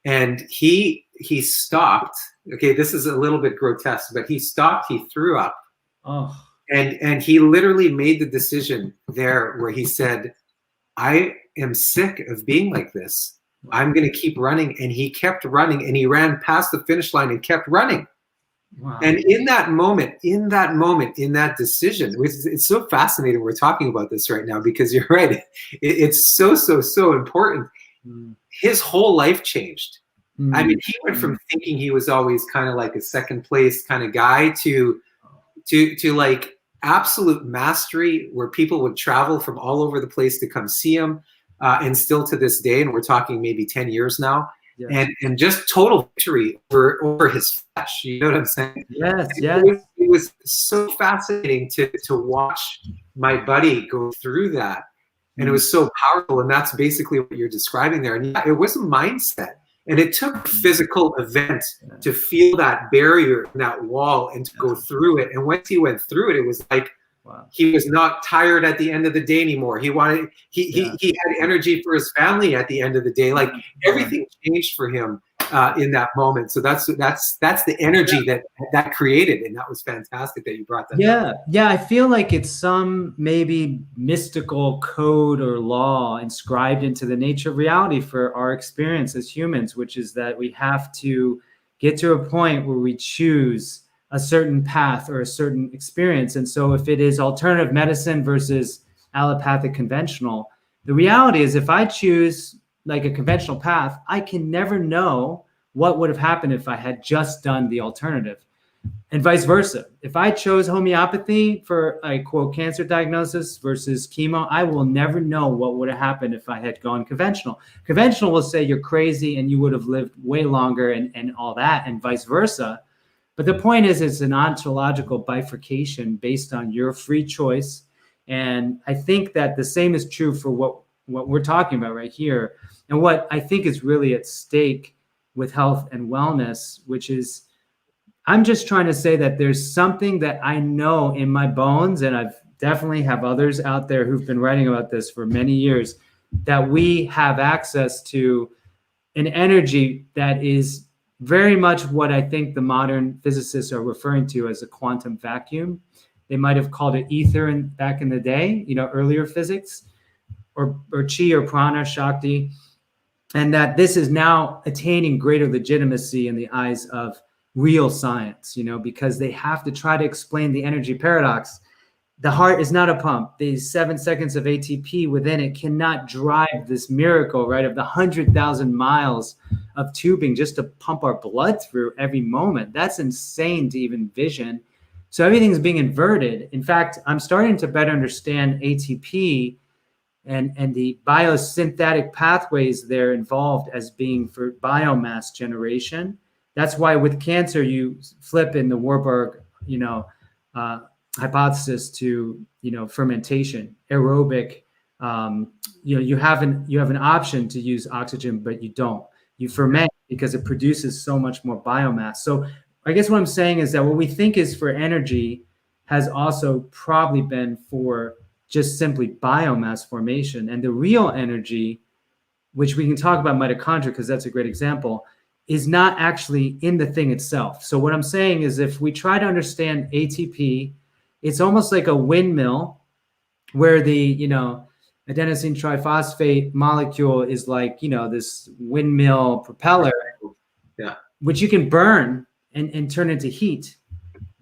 And he stopped. Okay, this is a little bit grotesque, but he stopped, he threw up. Oh. And he literally made the decision there where he said, I am sick of being like this. I'm going to keep running. And he kept running and he ran past the finish line and kept running. Wow. And in that moment, in that decision, it's so fascinating we're talking about this right now, because you're right. It's so important. His whole life changed. I mean, he went from thinking he was always kind of like a second place kind of guy to like absolute mastery, where people would travel from all over the place to come see him. And still to this day, and we're talking maybe 10 years now, yes. and just total victory over his flesh. You know what I'm saying? Yes, it was so fascinating to watch my buddy go through that. And it was so powerful. And that's basically what you're describing there. And yeah, it was a mindset. And it took a physical event to feel that barrier, that wall, and to go through it. And once he went through it, it was like, wow. He was not tired at the end of the day anymore. He had energy for his family at the end of the day. Like everything changed for him in that moment. So that's the energy that created, and that was fantastic that you brought that up. Yeah. I feel like it's some maybe mystical code or law inscribed into the nature of reality for our experience as humans, which is that we have to get to a point where we choose a certain path or a certain experience. And so if it is alternative medicine versus allopathic conventional, the reality is if I choose like a conventional path, I can never know what would have happened if I had just done the alternative, and vice versa. If I chose homeopathy for a quote cancer diagnosis versus chemo, I will never know what would have happened if I had gone conventional. Conventional will say you're crazy and you would have lived way longer and all that, and vice versa. But the point is, it's an ontological bifurcation based on your free choice. And I think that the same is true for what we're talking about right here. And what I think is really at stake with health and wellness, which is, I'm just trying to say that there's something that I know in my bones, and I've definitely have others out there who've been writing about this for many years, that we have access to an energy that is very much what I think the modern physicists are referring to as a quantum vacuum. They might have called it ether back in the day, earlier physics, or chi or prana, shakti, and that this is now attaining greater legitimacy in the eyes of real science, because they have to try to explain the energy paradox. The heart is not a pump. The 7 seconds of ATP within it cannot drive this miracle, right, of the 100,000 miles of tubing just to pump our blood through every moment. That's insane to even envision. So everything's being inverted. In fact, I'm starting to better understand ATP and the biosynthetic pathways they're involved as being for biomass generation. That's why with cancer, you flip in the Warburg, hypothesis to fermentation, aerobic. You have an option to use oxygen, but you don't. You ferment because it produces so much more biomass. So I guess what I'm saying is that what we think is for energy has also probably been for just simply biomass formation. And the real energy, which we can talk about mitochondria because that's a great example, is not actually in the thing itself. So what I'm saying is if we try to understand ATP, it's almost like a windmill where the, adenosine triphosphate molecule is like, this windmill propeller, which you can burn and turn into heat.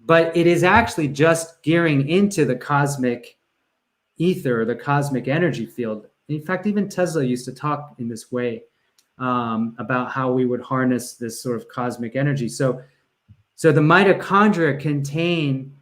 But it is actually just gearing into the cosmic, ether, the cosmic energy field. In fact, even Tesla used to talk in this way about how we would harness this sort of cosmic energy. So the mitochondria contain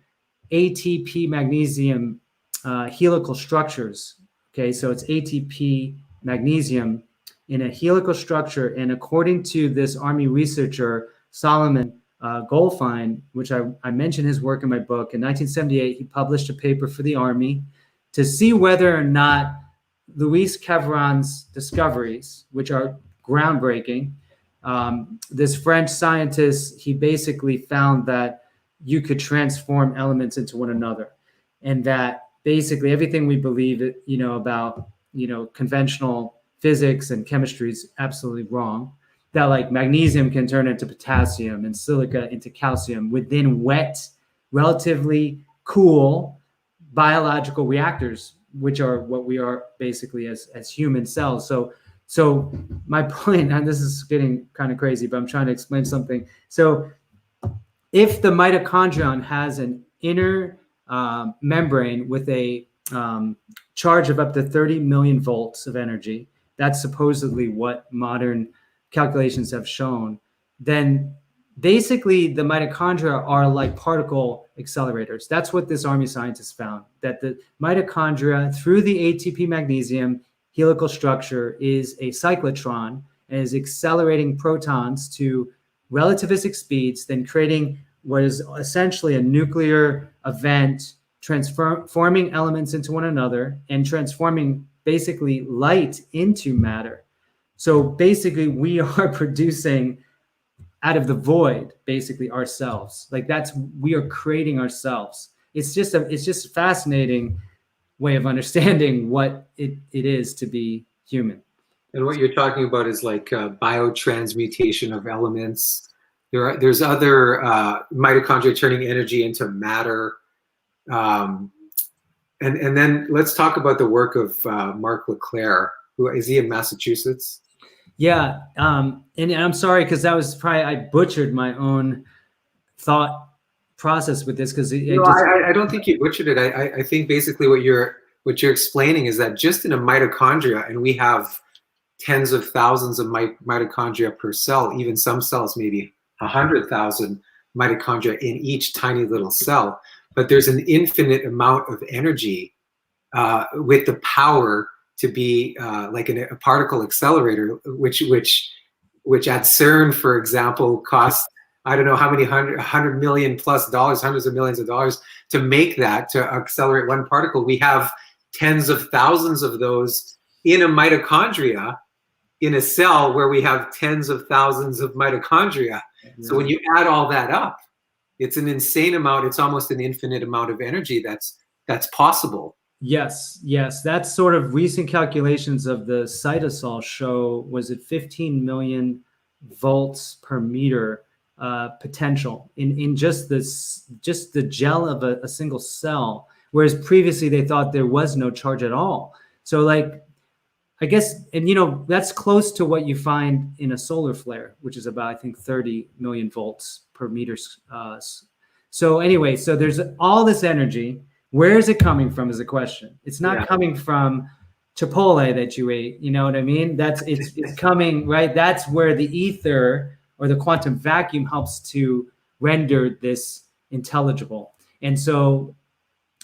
ATP magnesium helical structures. Okay, so it's ATP magnesium in a helical structure. And according to this Army researcher, Solomon Goldfein, which I mentioned his work in my book, in 1978, he published a paper for the Army to see whether or not Louis Cavron's discoveries, which are groundbreaking, this French scientist, he basically found that you could transform elements into one another, and that basically everything we believe, about, conventional physics and chemistry is absolutely wrong. That like magnesium can turn into potassium and silica into calcium within wet, relatively cool biological reactors, which are what we are basically as human cells. So my point, and this is getting kind of crazy, but I'm trying to explain something. So if the mitochondrion has an inner membrane with a charge of up to 30 million volts of energy, that's supposedly what modern calculations have shown, then basically the mitochondria are like particle accelerators. That's what this Army scientist found, that the mitochondria through the ATP magnesium helical structure is a cyclotron and is accelerating protons to relativistic speeds, then creating what is essentially a nuclear event, transforming elements into one another and transforming basically light into matter. So basically we are producing out of the void, basically ourselves. Like we are creating ourselves. It's just a fascinating way of understanding what it is to be human. And what you're talking about is like biotransmutation of elements. There's other mitochondria turning energy into matter. And then let's talk about the work of Mark Leclaire. Who is he in Massachusetts? Yeah, and I'm sorry because that was probably I butchered my own thought process with this because I don't think you butchered it. I think basically what you're explaining is that just in a mitochondria, and we have tens of thousands of mitochondria per cell, even some cells maybe 100,000 mitochondria in each tiny little cell, but there's an infinite amount of energy with the power to be like a particle accelerator, which at CERN, for example, costs I don't know how many $100 million plus dollars, hundreds of millions of dollars to make that, to accelerate one particle. We have tens of thousands of those in a mitochondria, in a cell where we have tens of thousands of mitochondria. Mm-hmm. So when you add all that up, it's an insane amount. It's almost an infinite amount of energy that's possible. Yes. That's sort of recent calculations of the cytosol show, was it 15 million volts per meter potential in just the gel of a single cell, whereas previously they thought there was no charge at all. So like, I guess, and that's close to what you find in a solar flare, which is about, I think, 30 million volts per meter. So anyway, so there's all this energy. Where is it coming from is the question. It's not coming from Chipotle that you ate. You know what I mean? It's coming, right? That's where the ether or the quantum vacuum helps to render this intelligible. And so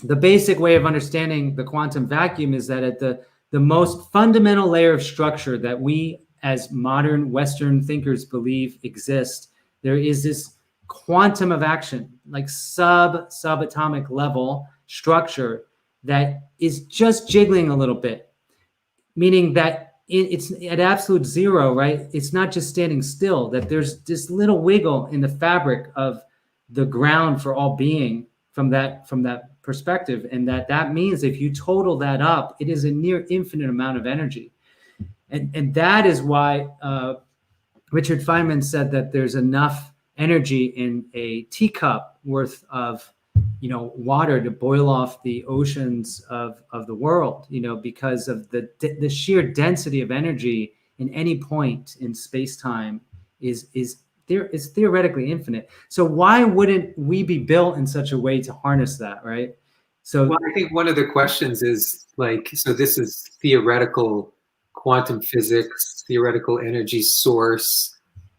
the basic way of understanding the quantum vacuum is that at the most fundamental layer of structure that we as modern Western thinkers believe exists, there is this quantum of action, like subatomic level structure that is just jiggling a little bit, meaning that it's at absolute zero, right? It's not just standing still, that there's this little wiggle in the fabric of the ground for all being from that perspective. And that means if you total that up, it is a near infinite amount of energy. And that is why Richard Feynman said that there's enough energy in a teacup worth of water to boil off the oceans of the world, because of the sheer density of energy in any point in space-time is theoretically infinite. So why wouldn't we be built in such a way to harness that, right? So Well, I think one of the questions is like, so this is theoretical quantum physics, theoretical energy source.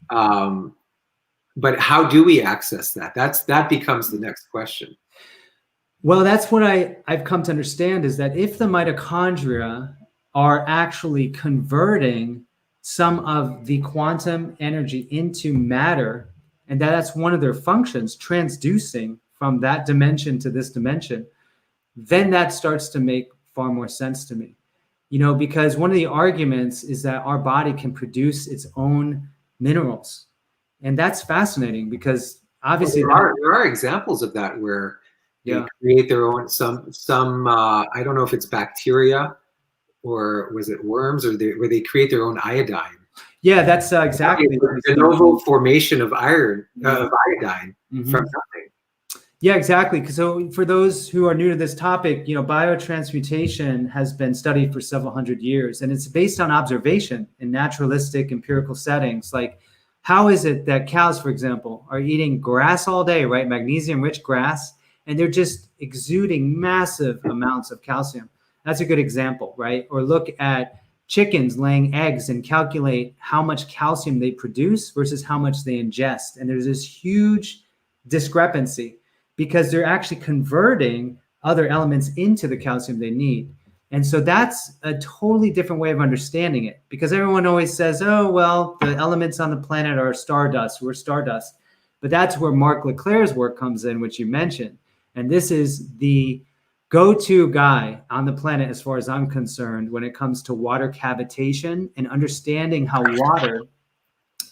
But how do we access that? That becomes the next question. well, that's what I've come to understand, is that if the mitochondria are actually converting some of the quantum energy into matter, and that's one of their functions, transducing from that dimension to this dimension, then that starts to make far more sense to me. Because one of the arguments is that our body can produce its own minerals. And that's fascinating because obviously there are examples of that where they create their own some I don't know if it's bacteria or was it worms or where they create their own iodine. Yeah, that's exactly the novel formation of iodine from nothing. Yeah, exactly. So for those who are new to this topic, biotransmutation has been studied for several hundred years, and it's based on observation in naturalistic empirical settings. Like, how is it that cows, for example, are eating grass all day, right? Magnesium-rich grass, and they're just exuding massive amounts of calcium. That's a good example, right? Or look at chickens laying eggs and calculate how much calcium they produce versus how much they ingest. And there's this huge discrepancy because they're actually converting other elements into the calcium they need. And so that's a totally different way of understanding it, because everyone always says, oh, well, the elements on the planet are stardust. We're stardust. But that's where Mark Leclaire's work comes in, which you mentioned. And this is the go-to guy on the planet, as far as I'm concerned, when it comes to water cavitation and understanding how water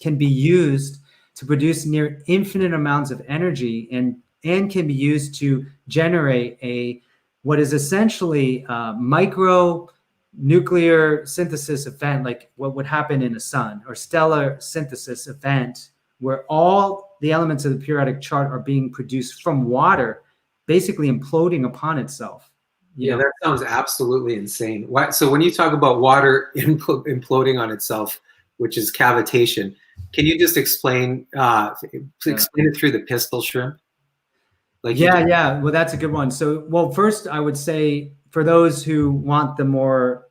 can be used to produce near infinite amounts of energy and can be used to generate what is essentially a micro nuclear synthesis event, like what would happen in a sun, or stellar synthesis event, where all the elements of the periodic chart are being produced from water, basically imploding upon itself. Yeah, that sounds absolutely insane. So when you talk about water imploding on itself, which is cavitation, can you just explain it through the pistol shrimp? Well, that's a good one. So, well, first I would say, for those who want the more,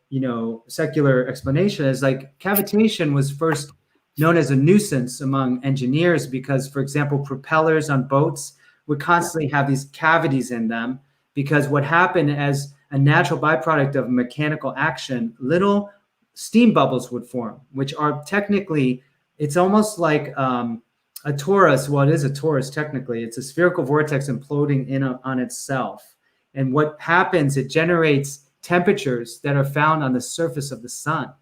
secular explanation, is like cavitation was first known as a nuisance among engineers because, for example, propellers on boats would constantly have these cavities in them, because what happened as a natural byproduct of mechanical action, little steam bubbles would form, which are technically, it's almost like a torus. Well, it is a torus technically. It's a spherical vortex imploding in on itself. And what happens, it generates temperatures that are found on the surface of the sun.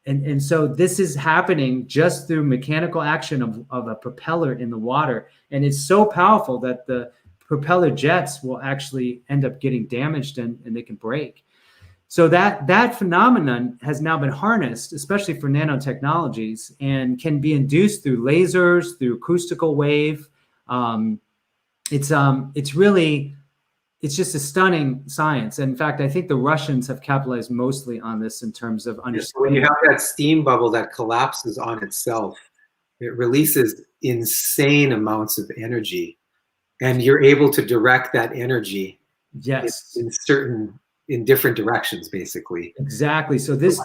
And so this is happening just through mechanical action of a propeller in the water. And it's so powerful that the propeller jets will actually end up getting damaged and they can break. So that phenomenon has now been harnessed, especially for nanotechnologies, and can be induced through lasers, through acoustical wave. It's just a stunning science. And in fact, I think the Russians have capitalized mostly on this in terms of understanding. So when you have that steam bubble that collapses on itself, it releases insane amounts of energy, and you're able to direct that energy in different directions, basically. Exactly. So this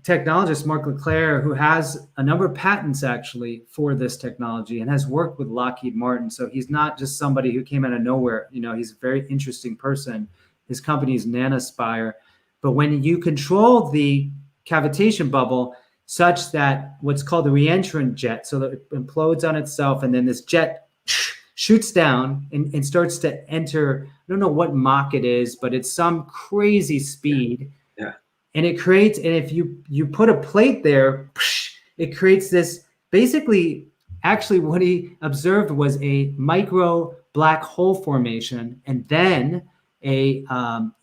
technologist, Mark Leclaire, who has a number of patents actually for this technology and has worked with Lockheed Martin. So he's not just somebody who came out of nowhere. He's a very interesting person. His company is Nanospire. But when you control the cavitation bubble such that what's called the reentrant jet, so that it implodes on itself, and then this jet shoots down and starts to enter, I don't know what Mach it is, but it's some crazy speed. Yeah. And it creates, and if you put a plate there, it creates this, basically, actually what he observed was a micro black hole formation and then a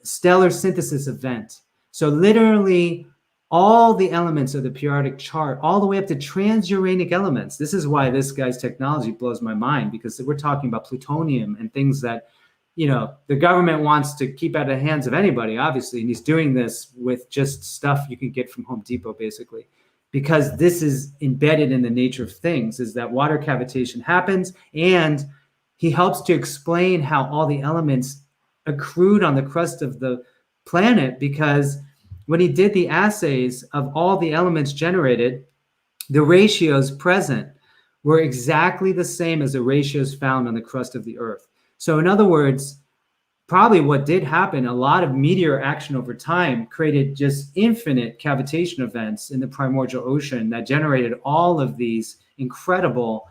stellar synthesis event. So literally all the elements of the periodic chart, all the way up to transuranic elements. This is why this guy's technology blows my mind, because we're talking about plutonium and things that, the government wants to keep out of the hands of anybody, obviously. And he's doing this with just stuff you can get from Home Depot, basically, because this is embedded in the nature of things, is that water cavitation happens. And he helps to explain how all the elements accrued on the crust of the planet, because when he did the assays of all the elements generated, the ratios present were exactly the same as the ratios found on the crust of the Earth. So in other words, probably what did happen, a lot of meteor action over time created just infinite cavitation events in the primordial ocean that generated all of these incredible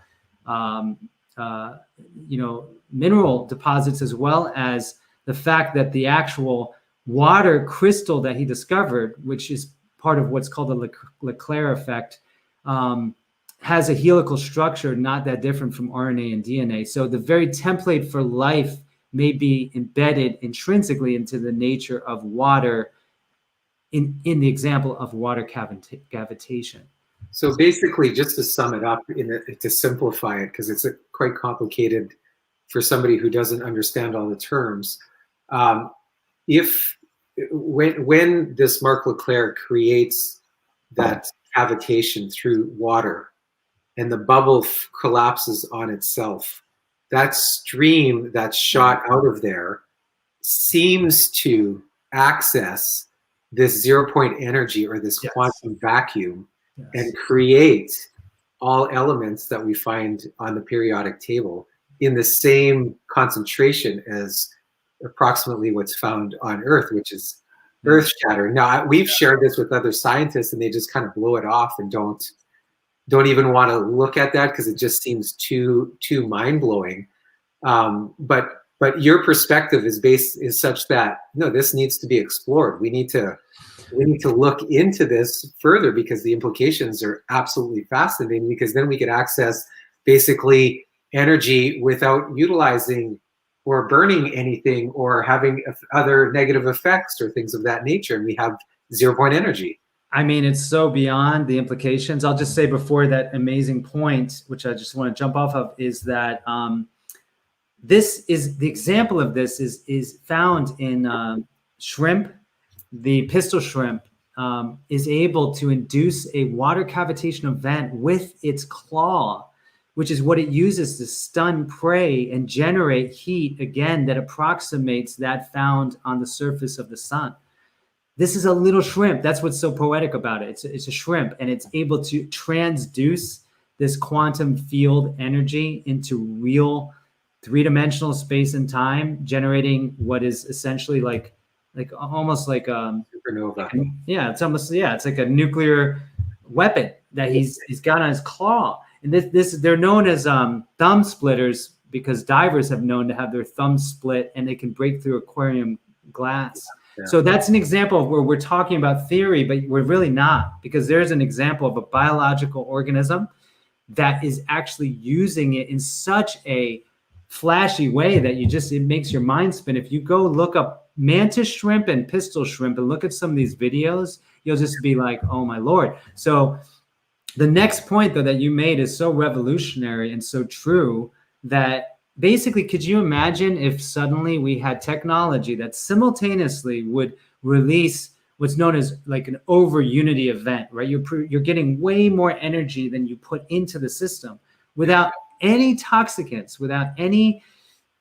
mineral deposits, as well as the fact that the actual water crystal that he discovered, which is part of what's called the Leclaire effect, has a helical structure not that different from RNA and DNA. So the very template for life may be embedded intrinsically into the nature of water, in the example of water cavitation. So basically, just to sum it up, to simplify it, because it's quite complicated for somebody who doesn't understand all the terms, when this Mark Leclaire creates that cavitation through water and the bubble collapses on itself, that stream that's shot out of there seems to access this 0-point energy, or this quantum vacuum, and create all elements that we find on the periodic table in the same concentration as approximately what's found on Earth, which is earth-shattering. Now, we've shared this with other scientists, and they just kind of blow it off and don't even want to look at that because it just seems too mind-blowing. But your perspective is such that no, this needs to be explored. We need to look into this further, because the implications are absolutely fascinating, because then we could access basically energy without utilizing or burning anything or having other negative effects or things of that nature. And we have 0-point energy. I mean, it's so beyond the implications. I'll just say before that amazing point, which I just want to jump off of, is that this is the example of this is found in shrimp. The pistol shrimp is able to induce a water cavitation event with its claw, which is what it uses to stun prey and generate heat, again, that approximates that found on the surface of the sun. This is a little shrimp. That's what's so poetic about it. It's a shrimp, and it's able to transduce this quantum field energy into real three-dimensional space and time, generating what is essentially almost like supernova. It's like a nuclear weapon that he's got on his claw. And they're known as thumb splitters, because divers have known to have their thumbs split and they can break through aquarium glass. Yeah. So that's an example of where we're talking about theory, but we're really not, because there's an example of a biological organism that is actually using it in such a flashy way that it makes your mind spin. If you go look up mantis shrimp and pistol shrimp and look at some of these videos, you'll just be like, oh my Lord. So the next point, though, that you made is so revolutionary and so true, that basically, could you imagine if suddenly we had technology that simultaneously would release what's known as like an over unity event, right? You're getting way more energy than you put into the system without any toxicants, without any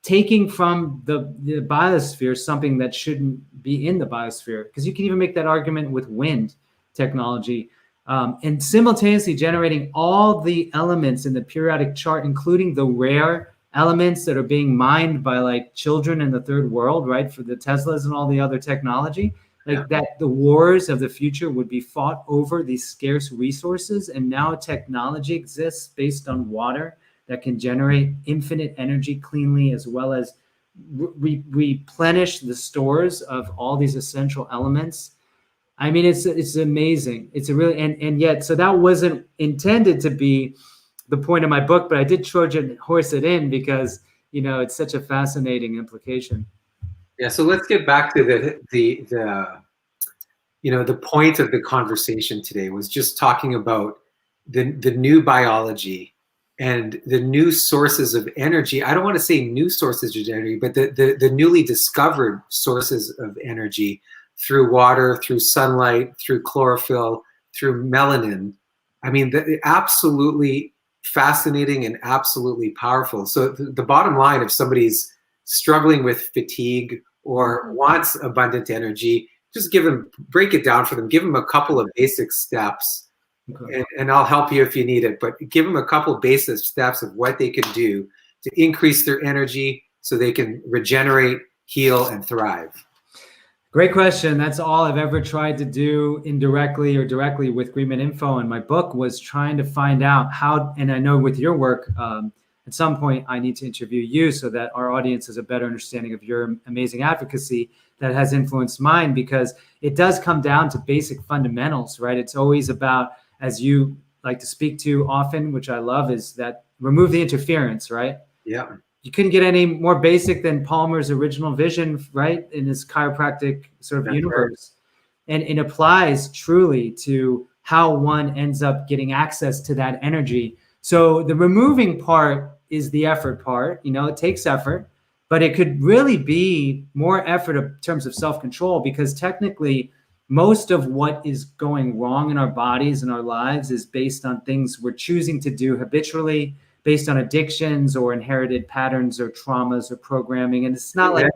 taking from the biosphere something that shouldn't be in the biosphere. Because you can even make that argument with wind technology, and simultaneously generating all the elements in the periodic chart, including the rare elements that are being mined by like children in the third world, right? For the Teslas and all the other technology, that the wars of the future would be fought over these scarce resources. And now technology exists based on water that can generate infinite energy cleanly, as well as replenish the stores of all these essential elements. I mean, it's amazing. It's a really, and yet, so that wasn't intended to be the point of my book, but I did Trojan horse it in because, it's such a fascinating implication. Yeah. So let's get back to the point of the conversation today was just talking about the new biology and the new sources of energy. I don't want to say new sources of energy, but the newly discovered sources of energy through water, through sunlight, through chlorophyll, through melanin. I mean, absolutely fascinating and absolutely powerful. So the bottom line, if somebody's struggling with fatigue or wants abundant energy, just break it down for them. Give them a couple of basic steps, and I'll help you if you need it. But give them a couple of basic steps of what they can do to increase their energy so they can regenerate, heal, and thrive. Great question. That's all I've ever tried to do indirectly or directly with GreenMedInfo. And my book was trying to find out how, and I know with your work, at some point I need to interview you so that our audience has a better understanding of your amazing advocacy that has influenced mine, because it does come down to basic fundamentals, right? It's always about, as you like to speak to often, which I love, is that remove the interference, right? Yeah. You couldn't get any more basic than Palmer's original vision, right, in his chiropractic sort of universe. Right. And it applies truly to how one ends up getting access to that energy. So the removing part is the effort part. It takes effort, but it could really be more effort in terms of self-control, because technically most of what is going wrong in our bodies and our lives is based on things we're choosing to do habitually, based on addictions or inherited patterns or traumas or programming. And it's not like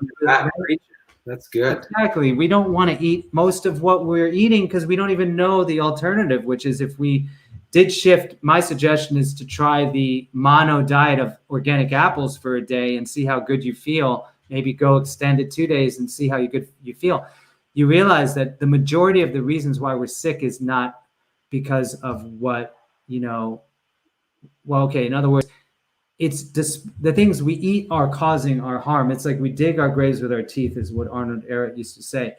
that's good. Exactly. We don't want to eat most of what we're eating because we don't even know the alternative, which is, if we did shift, my suggestion is to try the mono diet of organic apples for a day and see how good you feel. Maybe go extend it 2 days and see how good you feel. You realize that the majority of the reasons why we're sick is not because of what, well, okay, in other words, it's just the things we eat are causing our harm. It's like we dig our graves with our teeth, is what Arnold Ehret used to say.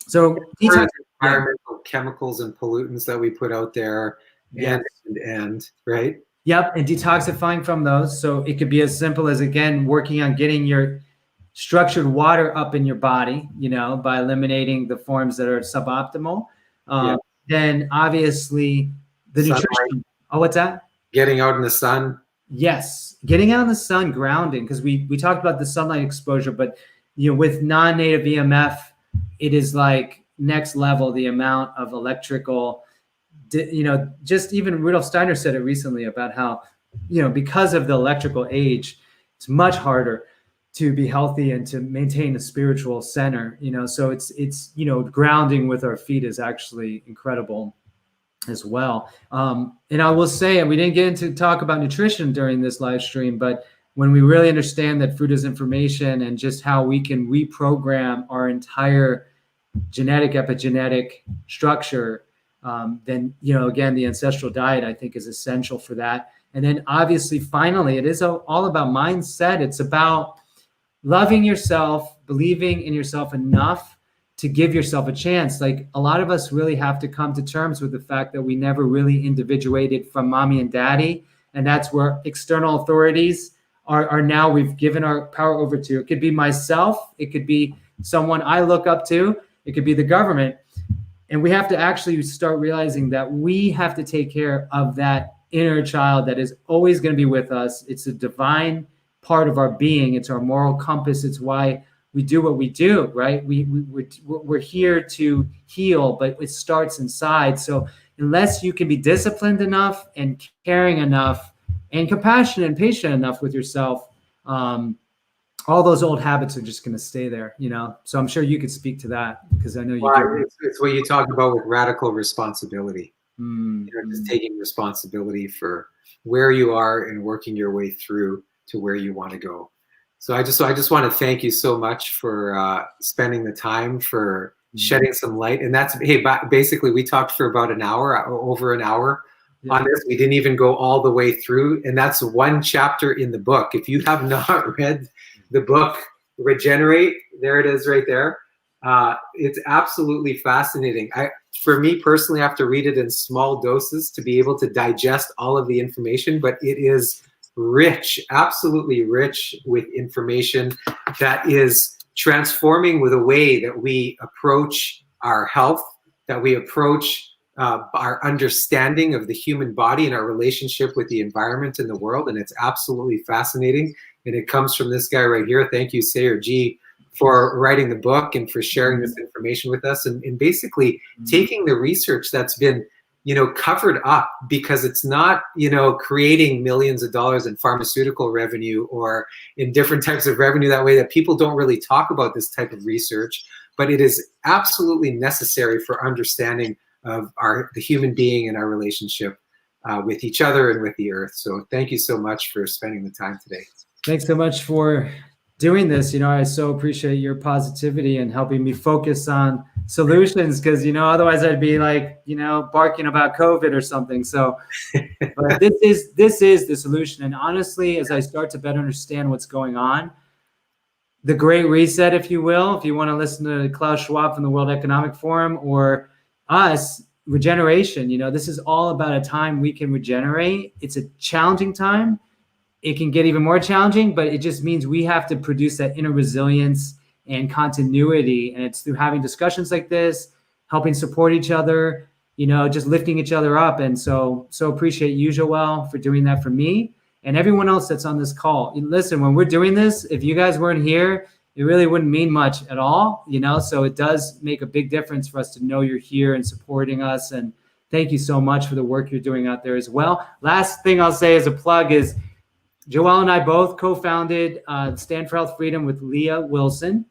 So environmental chemicals and pollutants that we put out there, and right? Yep, and detoxifying from those. So it could be as simple as, again, working on getting your structured water up in your body, by eliminating the forms that are suboptimal. Then obviously the nutrition. Oh, what's that? Getting out in the sun. Yes, getting out in the sun, grounding, because we talked about the sunlight exposure, but with non-native EMF, it is like next level, the amount of electrical, just even Rudolf Steiner said it recently about how, because of the electrical age, it's much harder to be healthy and to maintain a spiritual center, so it's grounding with our feet is actually incredible as well. And I will say, and we didn't get into talk about nutrition during this live stream, but when we really understand that food is information and just how we can reprogram our entire genetic, epigenetic structure, then, again, the ancestral diet, I think, is essential for that. And then obviously, finally, it is all about mindset. It's about loving yourself, believing in yourself enough to give yourself a chance. Like, a lot of us really have to come to terms with the fact that we never really individuated from mommy and daddy. And that's where external authorities are now, we've given our power over to. It could be myself. It could be someone I look up to. It could be the government. And we have to actually start realizing that we have to take care of that inner child that is always going to be with us. It's a divine part of our being. It's our moral compass. It's why we do what we do, right? We're here to heal, but it starts inside. So unless you can be disciplined enough and caring enough and compassionate and patient enough with yourself, all those old habits are just going to stay there, So I'm sure you could speak to that, because I know you do. It's what you talk about with radical responsibility. Just taking responsibility for where you are and working your way through to where you want to go. So I just want to thank you so much for spending the time, for shedding some light. And that's, hey, basically we talked for about over an hour on this. We didn't even go all the way through. And that's one chapter in the book. If you have not read the book, Regenerate, there it is right there. It's absolutely fascinating. For me personally, I have to read it in small doses to be able to digest all of the information, but it is rich, absolutely rich with information that is transforming with the way that we approach our health, that we approach our understanding of the human body and our relationship with the environment and the world. And it's absolutely fascinating. And it comes from this guy right here. Thank you, Sayer G, for writing the book and for sharing this information with us, and basically taking the research that's been covered up, because it's not, creating millions of dollars in pharmaceutical revenue or in different types of revenue that way, that people don't really talk about this type of research, but it is absolutely necessary for understanding of the human being and our relationship with each other and with the earth. So thank you so much for spending the time today. Thanks so much for doing this. I so appreciate your positivity and helping me focus on solutions, because otherwise I'd be like barking about COVID or something. So but this is the solution. And honestly, as I start to better understand what's going on, the Great Reset, if you will, if you want to listen to Klaus Schwab from the World Economic Forum or us, regeneration, this is all about a time we can regenerate. It's a challenging time. It can get even more challenging, but it just means we have to produce that inner resilience and continuity. And it's through having discussions like this, helping support each other, just lifting each other up. And so appreciate you, Joelle, for doing that for me and everyone else that's on this call. Listen, when we're doing this, if you guys weren't here, it really wouldn't mean much at all, so it does make a big difference for us to know you're here and supporting us. And thank you so much for the work you're doing out there as well. Last thing I'll say as a plug is Joelle and I both co-founded Stand for Health Freedom with Leah Wilson.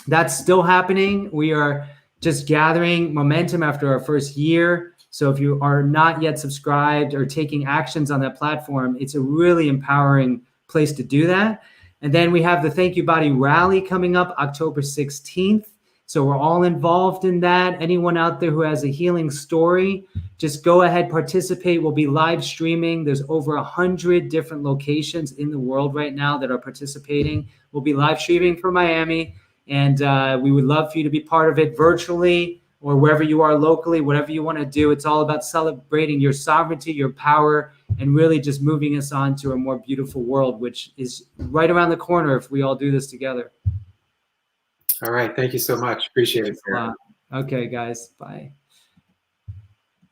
That's still happening. We are just gathering momentum after our first year. So if you are not yet subscribed or taking actions on that platform, it's a really empowering place to do that. And then we have the Thank You Body Rally coming up October 16th. So we're all involved in that. Anyone out there who has a healing story, just go ahead, participate. We'll be live streaming. There's over 100 different locations in the world right now that are participating. We'll be live streaming from Miami, and we would love for you to be part of it virtually or wherever you are locally, whatever you want to do. It's all about celebrating your sovereignty, your power, and really just moving us on to a more beautiful world, which is right around the corner if we all do this together. All right. Thank you so much. Appreciate it. Okay, guys. Bye.